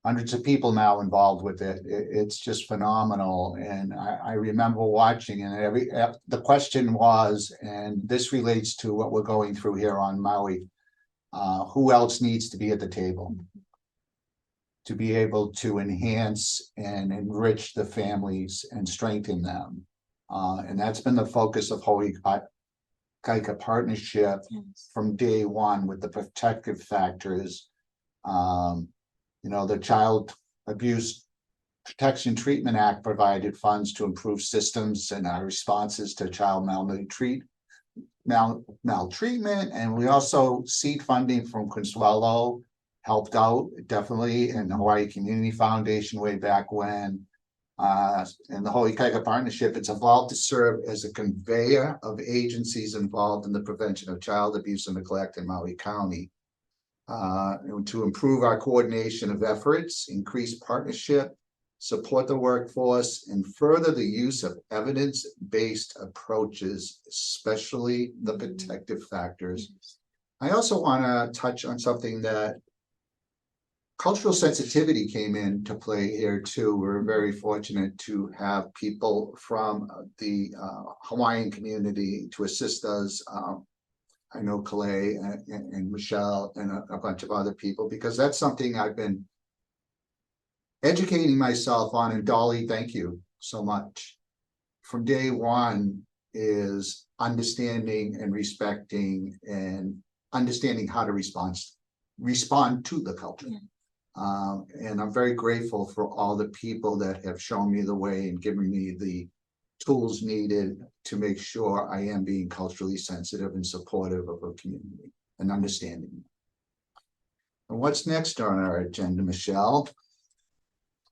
hundreds of people now involved with it. It's just phenomenal. And I remember watching, and the question was, and this relates to what we're going through here on Maui, who else needs to be at the table to be able to enhance and enrich the families and strengthen them. And that's been the focus of Hoʻoikaika partnership from day one, with the protective factors. You know, the Child Abuse Protection Treatment Act provided funds to improve systems and our responses to child maltreatment. And we also seed funding from Consuelo helped out definitely, and the Hawaii Community Foundation way back when. And the Hoʻoikaika partnership, it's evolved to serve as a conveyor of agencies involved in the prevention of child abuse and neglect in Maui County. To improve our coordination of efforts, increase partnership, support the workforce, and further the use of evidence-based approaches, especially the protective factors. I also want to touch on something that cultural sensitivity came into play here too. We're very fortunate to have people from the Hawaiian community to assist us. I know Calais and Michele and a bunch of other people, because that's something I've been educating myself on. And Dolly, thank you so much. From day one is understanding and respecting and understanding how to respond to the culture. And I'm very grateful for all the people that have shown me the way and given me the tools needed to make sure I am being culturally sensitive and supportive of a community and understanding. What's next on our agenda, Michelle?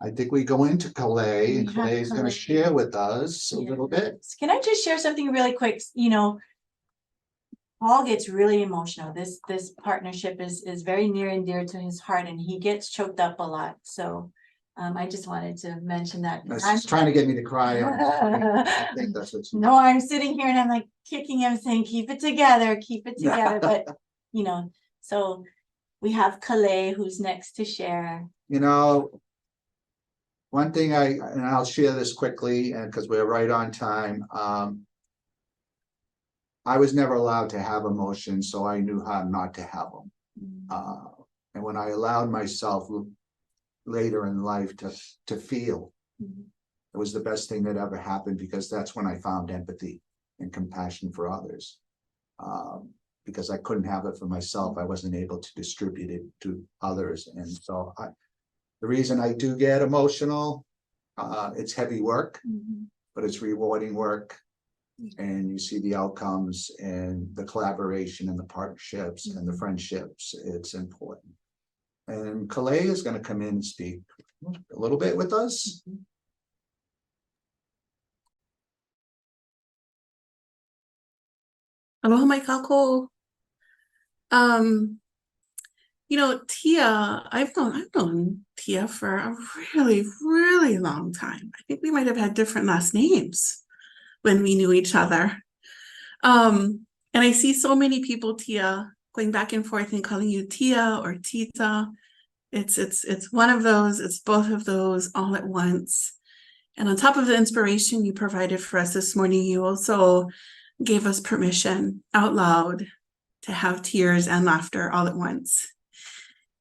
I think we go into Calais, and We have Calais is going to Calais. share with us a little bit. Can I just share something really quick? You know, Paul gets really emotional. This partnership is very near and dear to his heart, and he gets choked up a lot. So I just wanted to mention that. She's trying to get me to cry. I think that's what she. No, I'm sitting here and I'm like kicking him, saying, keep it together, keep it together. But you know, so we have Calais who's next to share. You know, one thing and I'll share this quickly, and because we're right on time. I was never allowed to have emotions, so I knew how not to have them. And when I allowed myself later in life to feel, it was the best thing that ever happened, because that's when I found empathy and compassion for others. Because I couldn't have it for myself, I wasn't able to distribute it to others. And so the reason I do get emotional, it's heavy work, but it's rewarding work. And you see the outcomes and the collaboration and the partnerships and the friendships. It's important. And Calais is going to come in and speak a little bit with us. Aloha mai kākou. You know, Tia, I've known Tia for a really, really long time. I think we might have had different last names when we knew each other. And I see so many people, Tia, going back and forth and calling you Tia or Tita. It's one of those, it's both of those all at once. And on top of the inspiration you provided for us this morning, you also gave us permission out loud to have tears and laughter all at once.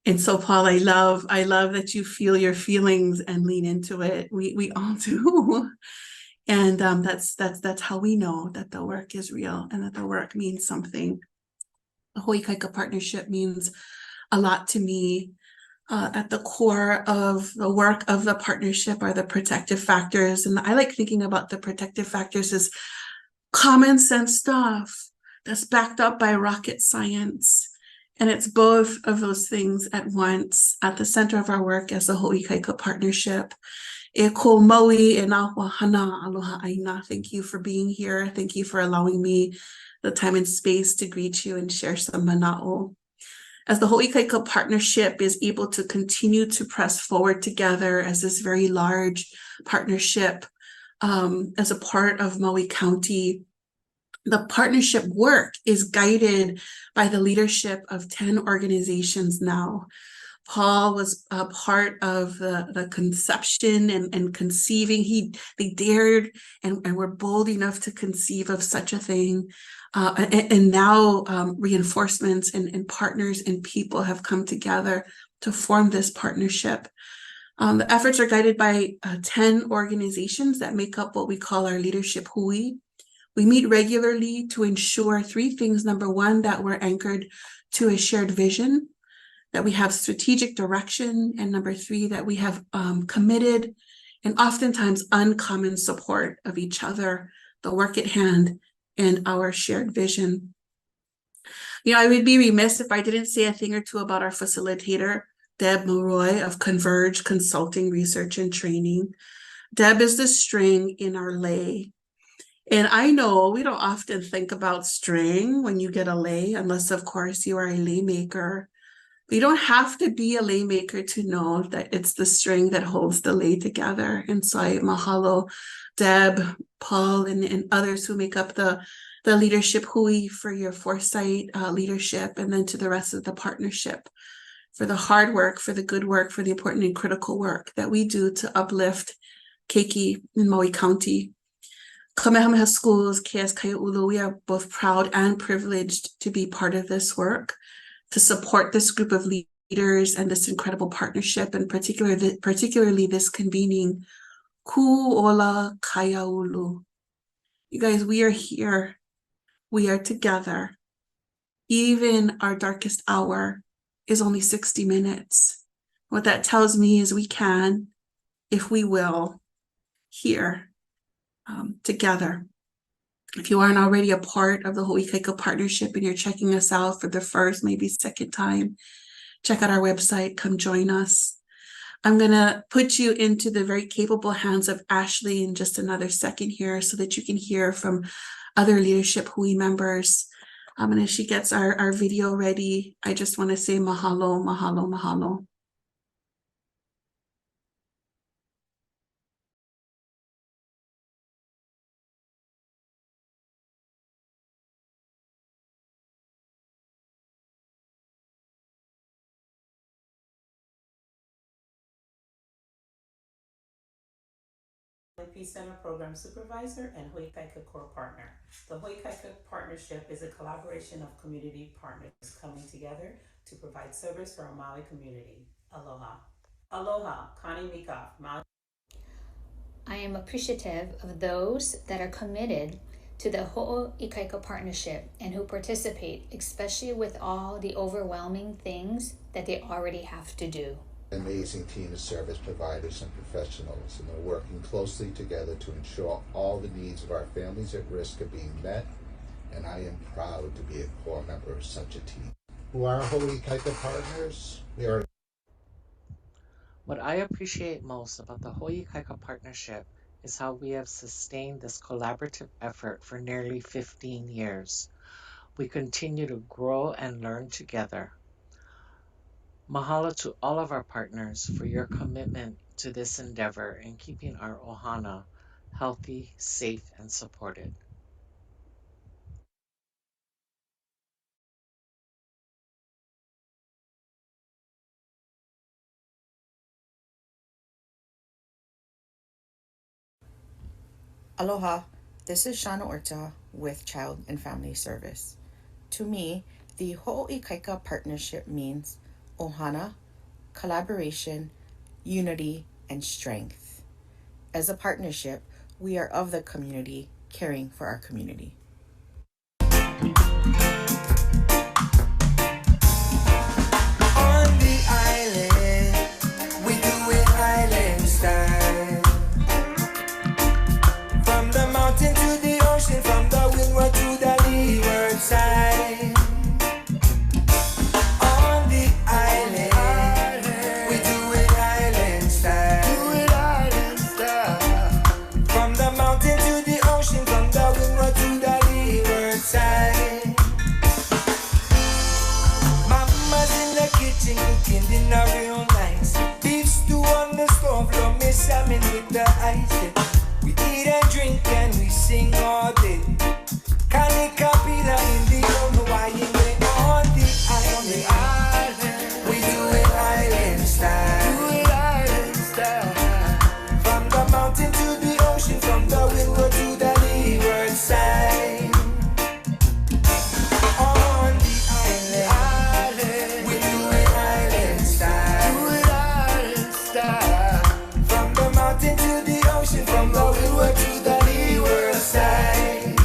And so, Paul, I love that you feel your feelings and lean into it. We all do. And that's how we know that the work is real and that the work means something. The Hoʻoikaika partnership means a lot to me. At the core of the work of the partnership are the protective factors. And I like thinking about the protective factors as common sense stuff that's backed up by rocket science. And it's both of those things at once at the center of our work as the Hoʻoikaika partnership. E Komo Mai e nā wahana aloha aina. Thank you for being here. Thank you for allowing me the time and space to greet you and share some mana'o. As the Hoʻoikaika partnership is able to continue to press forward together as this very large partnership as a part of Maui County, the partnership work is guided by the leadership of 10 organizations now. Paul was a part of the conception and conceiving. They dared and were bold enough to conceive of such a thing. And now reinforcements and partners and people have come together to form this partnership. The efforts are guided by 10 organizations that make up what we call our leadership hui. We meet regularly to ensure three things. Number one, that we're anchored to a shared vision, that we have strategic direction, and number three, that we have committed and oftentimes uncommon support of each other, the work at hand, and our shared vision. You know, I would be remiss if I didn't say a thing or two about our facilitator, Deb Mulroy of Converge Consulting, Research, and Training. Deb is the string in our lei. And I know we don't often think about string when you get a lei, unless, of course, you are a lei maker. But you don't have to be a lei maker to know that it's the string that holds the lei together. And so I mahalo Deb, Paul, and others who make up the leadership hui for your foresight leadership, and then to the rest of the partnership for the hard work, for the good work, for the important and critical work that we do to uplift Keiki in Maui County. Kamehameha Schools, KS Kaia'ulu, we are both proud and privileged to be part of this work, to support this group of leaders and this incredible partnership, and particularly this convening, Ku'ola Kaia'ulu. You guys, we are here. We are together. Even our darkest hour is only 60 minutes. What that tells me is we can, if we will, here. Together. If you aren't already a part of the Hoʻoikaika partnership and you're checking us out for the first, maybe second time, check out our website, come join us. I'm going to put you into the very capable hands of Ashley in just another second here so that you can hear from other leadership Hui members. And as she gets our video ready, I just want to say mahalo, mahalo, mahalo. Peace Center Program Supervisor and Hoʻoikaika Core Partner. The Hoʻoikaika Partnership is a collaboration of community partners coming together to provide service for our Maui community. Aloha. Aloha, Kani Mika, Maui. I am appreciative of those that are committed to the Hoʻoikaika Partnership and who participate, especially with all the overwhelming things that they already have to do. Amazing team of service providers and professionals, and they're working closely together to ensure all the needs of our families at risk are being met, and I am proud to be a core member of such a team. Who are Hoʻoikaika partners? We are. What I appreciate most about the Hoʻoikaika Partnership is how we have sustained this collaborative effort for nearly 15 years. We continue to grow and learn together. Mahalo to all of our partners for your commitment to this endeavor in keeping our ohana healthy, safe, and supported. Aloha, this is Shauna Orta with Child and Family Service. To me, the Hoʻoikaika Partnership means ohana, collaboration, unity, and strength. As a partnership, we are of the community, caring for our community. On the island, we do it island style. From the mountain to the ocean, from the windward to the leeward side. On the island, we do it island style. From the mountain to the ocean, from the windward to the leeward side. Mama's in the kitchen cooking dinner real nice. Beef stew on the stove, love me salmon with the ice. We eat and drink and we sing all day. Kanika pila in the old Hawaiian way. On the island, we do it island style. From the mountain to the ocean, from the windward to the leeward side. On the island, we do it island style. From the mountain to the ocean, from the windward to the leeward side.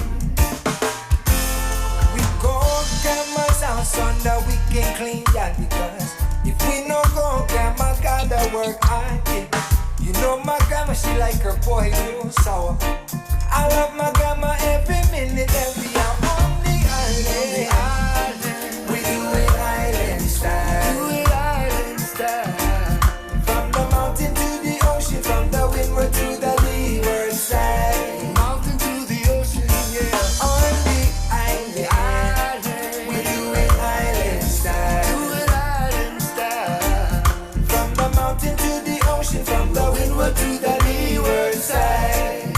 We go grandma's house on the weekend, clean yard, because if we no go, grandma gotta work hard. Yeah. You know my grandma, she like her boy real sour. I love my grandma every minute, every hour. On the island, we do it island style. From the mountain to the ocean, from the windward to the leeward side. Mountain to the ocean, yeah. On the island, we do it island style. From the mountain to the ocean, from the windward to the leeward side.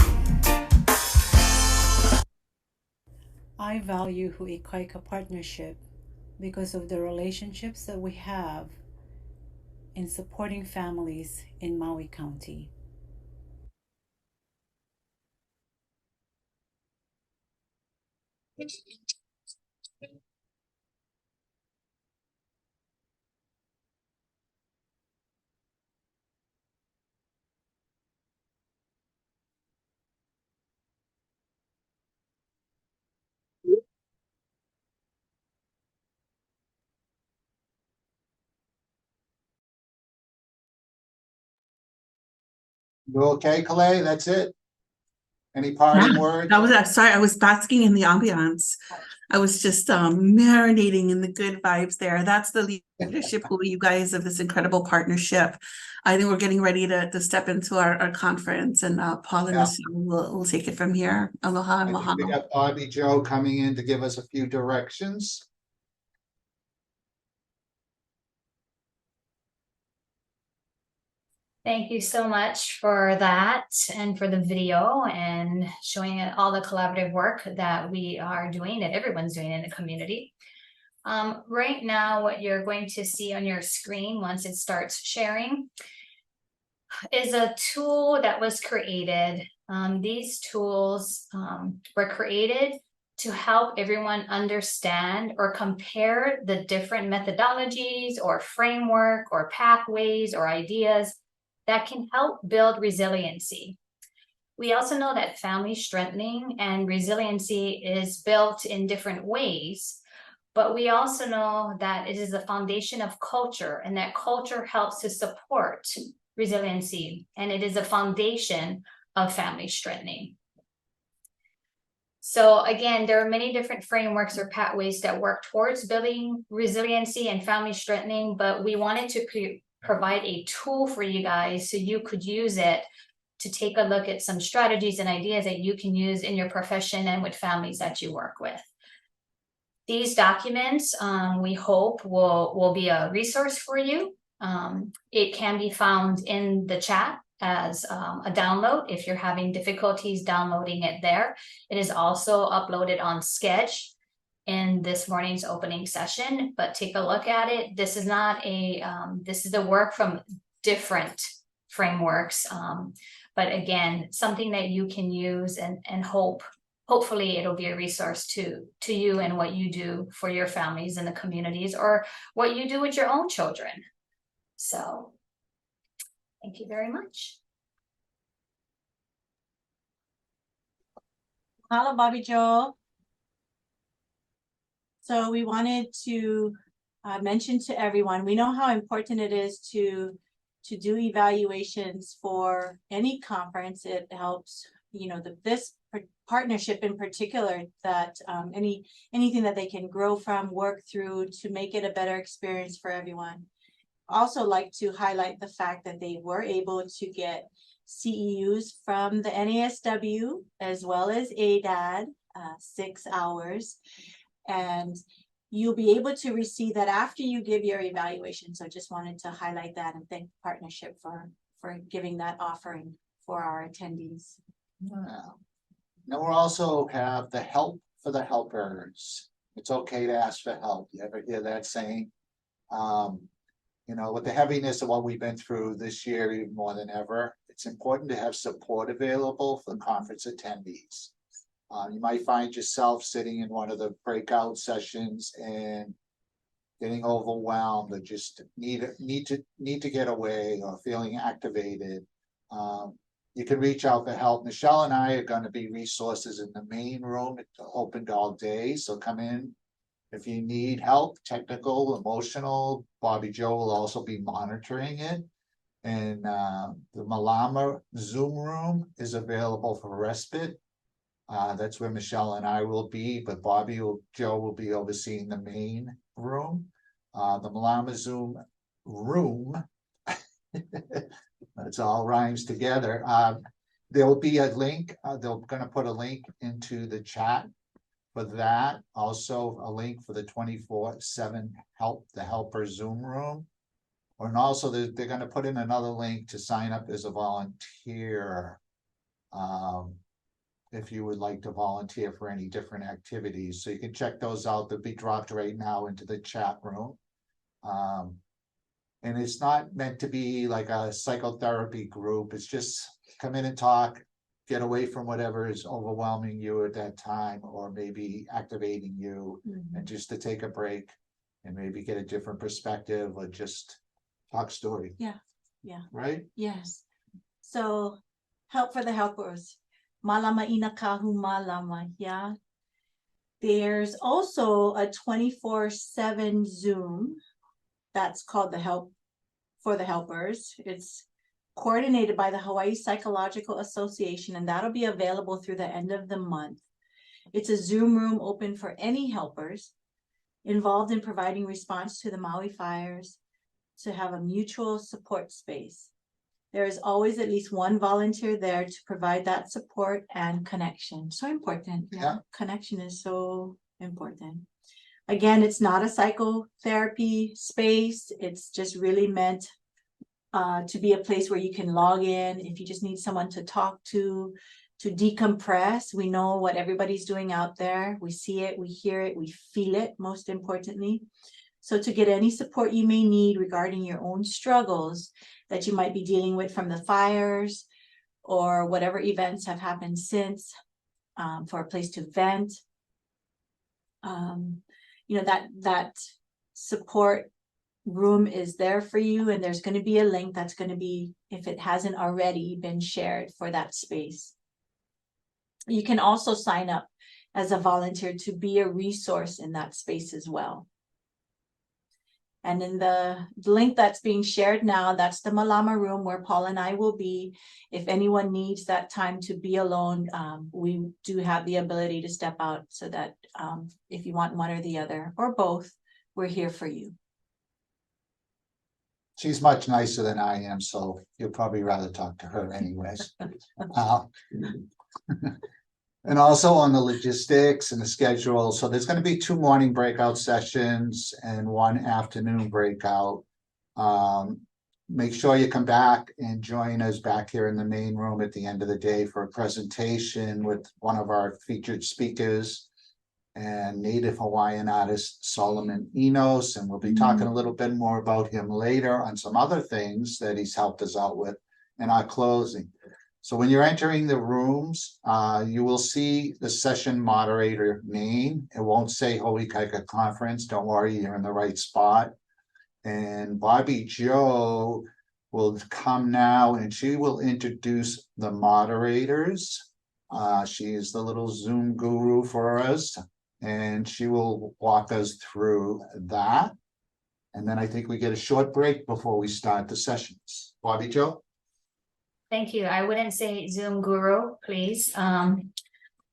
I value Hoʻoikaika Partnership because of the relationships that we have in supporting families in Maui County. You okay, Calais? That's it? Any parting Yeah, words? that was it. Sorry, I was basking in the ambiance. I was just marinating in the good vibes there. That's the leadership of you guys of this incredible partnership. I think we're getting ready to step into our conference, and Paul and Michele will take it from here. Aloha and I think we mahalo. got Bobby Joe coming in to give us a few directions. Thank you so much for that and for the video and showing all the collaborative work that we are doing, that everyone's doing in the community. Right now, what you're going to see on your screen once it starts sharing is a tool that was created. These tools were created to help everyone understand or compare the different methodologies or framework or pathways or ideas that can help build resiliency. We also know that family strengthening and resiliency is built in different ways, but we also know that it is the foundation of culture, and that culture helps to support resiliency, and it is a foundation of family strengthening. So again, there are many different frameworks or pathways that work towards building resiliency and family strengthening, but we wanted to provide a tool for you guys so you could use it to take a look at some strategies and ideas that you can use in your profession and with families that you work with. These documents, we hope will be a resource for you. It can be found in the chat as a download if you're having difficulties downloading it there. It is also uploaded on Sketch in this morning's opening session, but take a look at it. This is not a, this is the work from different frameworks, but again, something that you can use and hopefully it'll be a resource to you and what you do for your families and the communities, or what you do with your own children. So thank you very much. Hello, Bobby Joe. So we wanted to mention to everyone, we know how important it is to do evaluations for any conference. It helps, you know, this partnership in particular, that anything that they can grow from, work through to make it a better experience for everyone. Also like to highlight the fact that they were able to get CEUs from the NASW as well as ADAD, 6 hours. And you'll be able to receive that after you give your evaluation. So just wanted to highlight that and thank the partnership for giving that offering for our attendees. Wow. Now we'll also have the help for the helpers. It's okay to ask for help. You ever hear that saying? You know, with the heaviness of what we've been through this year, even more than ever, it's important to have support available for conference attendees. You might find yourself sitting in one of the breakout sessions and getting overwhelmed, or just need to get away, or feeling activated. You can reach out for help. Michele and I are going to be resources in the main room. It's open all day, so come in if you need help, technical, emotional. Bobby Joe will also be monitoring it. And the Malama Zoom room is available for respite. That's where Michele and I will be, but Joe will be overseeing the main room. The Malama Zoom room, it's all rhymes together. There will be a link. They're going to put a link into the chat for that. Also a link for the 24/7 the helper Zoom room. And also they're going to put in another link to sign up as a volunteer. If you would like to volunteer for any different activities. So you can check those out. They'll be dropped right now into the chat room. And it's not meant to be like a psychotherapy group. It's just come in and talk, get away from whatever is overwhelming you at that time, or maybe activating you, and just to take a break and maybe get a different perspective, or just talk story. Yeah. Right? Yes. So help for the helpers. Malama ina kahu malama, yeah. There's also a 24/7 Zoom that's called the Help for the Helpers. It's coordinated by the Hawaii Psychological Association, and that'll be available through the end of the month. It's a Zoom room open for any helpers involved in providing response to the Maui fires to have a mutual support space. There is always at least one volunteer there to provide that support and connection. So important. Yeah. Connection is so important. Again, it's not a psychotherapy space. It's just really meant to be a place where you can log in if you just need someone to talk to decompress. We know what everybody's doing out there. We see it, we hear it, we feel it, most importantly. So to get any support you may need regarding your own struggles that you might be dealing with from the fires or whatever events have happened since, for a place to vent. You know, that support room is there for you, and there's going to be a link that's going to be, if it hasn't already been shared, for that space. You can also sign up as a volunteer to be a resource in that space as well. And in the link that's being shared now, that's the Malama room where Paul and I will be. If anyone needs that time to be alone, we do have the ability to step out, so that if you want one or the other or both, we're here for you. She's much nicer than I am, so you'll probably rather talk to her anyways. And also on the logistics and the schedule. So there's going to be 2 morning breakout sessions and 1 afternoon breakout. Make sure you come back and join us back here in the main room at the end of the day for a presentation with one of our featured speakers and Native Hawaiian artist Solomon Enos. And we'll be talking a little bit more about him later on some other things that he's helped us out with in our closing. So when you're entering the rooms, you will see the session moderator name. It won't say Hoʻoikaika Conference. Don't worry, you're in the right spot. And Bobby Joe will come now and she will introduce the moderators. She is the little Zoom guru for us, and she will walk us through that. And then I think we get a short break before we start the sessions. Bobby Joe? Thank you. I wouldn't say Zoom guru, please.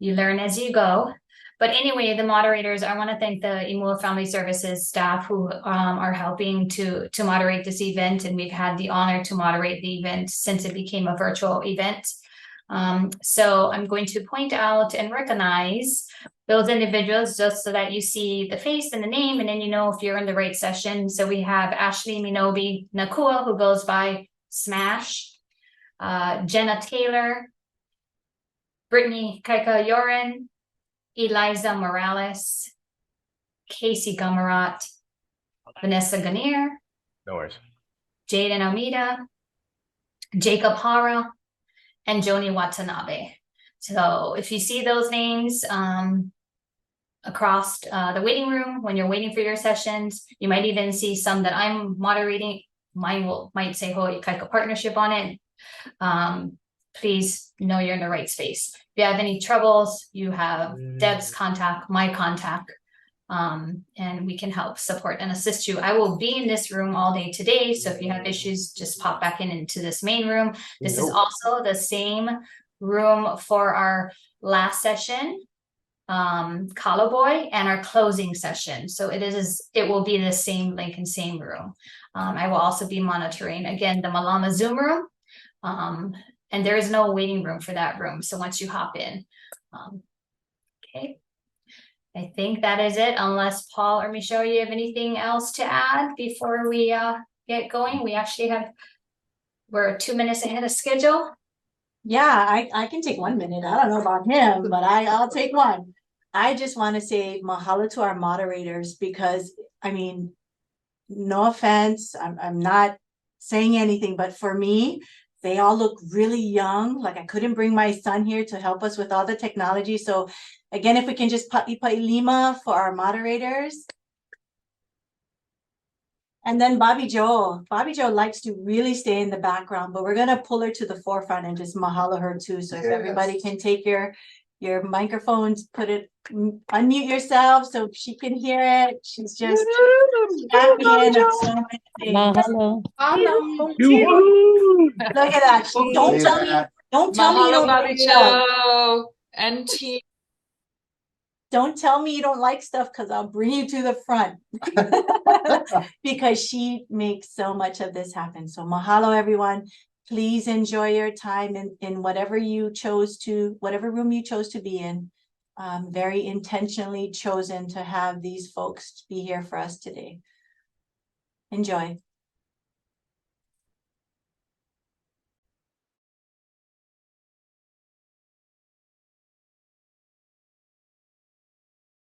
You learn as you go. But anyway, the moderators, I want to thank the Imua Family Services staff who are helping to moderate this event. And we've had the honor to moderate the event since it became a virtual event. So I'm going to point out and recognize those individuals just so that you see the face and the name, and then you know if you're in the right session. So we have Ashley Minobi Nakua, who goes by Smash. Jenna Taylor, Brittany Kaika Yoren, Eliza Morales, Casey Gumarat, Vanessa Ganier, No worries. Jaden Almeida, Jacob Hara, and Joni Watanabe. So if you see those names across the waiting room when you're waiting for your sessions, you might even see some that I'm moderating. Mine might say Hoʻoikaika Partnership on it. Please know you're in the right space. If you have any troubles, you have Deb's contact, my contact, and we can help support and assist you. I will be in this room all day today, so if you have issues, just pop back into this main room. This is also the same room for our last session, Kalo Boy, and our closing session. So it will be the same link and same room. I will also be monitoring again the Malama Zoom room. And there is no waiting room for that room. So once you hop in, okay. I think that is it, unless Paul or Michele, you have anything else to add before we get going? We actually we're 2 minutes ahead of schedule. Yeah, I can take 1 minute. I don't know about him, but I'll take one. I just want to say mahalo to our moderators, because I mean, no offense, I'm not saying anything, but for me, they all look really young. Like I couldn't bring my son here to help us with all the technology. So again, if we can just pa'i lima for our moderators. And then Bobby Joe likes to really stay in the background, but we're going to pull her to the forefront and just mahalo her too. So if everybody can take your microphones, unmute yourself so she can hear it. She's just champion of so many things. Mahalo. Look at that. Don't tell me you don't Mahalo, Bobby Joe and team. Don't tell me you don't like stuff because I'll bring you to the front. Because she makes so much of this happen. So mahalo, everyone. Please enjoy your time in whatever whatever room you chose to be in. Very intentionally chosen to have these folks be here for us today. Enjoy.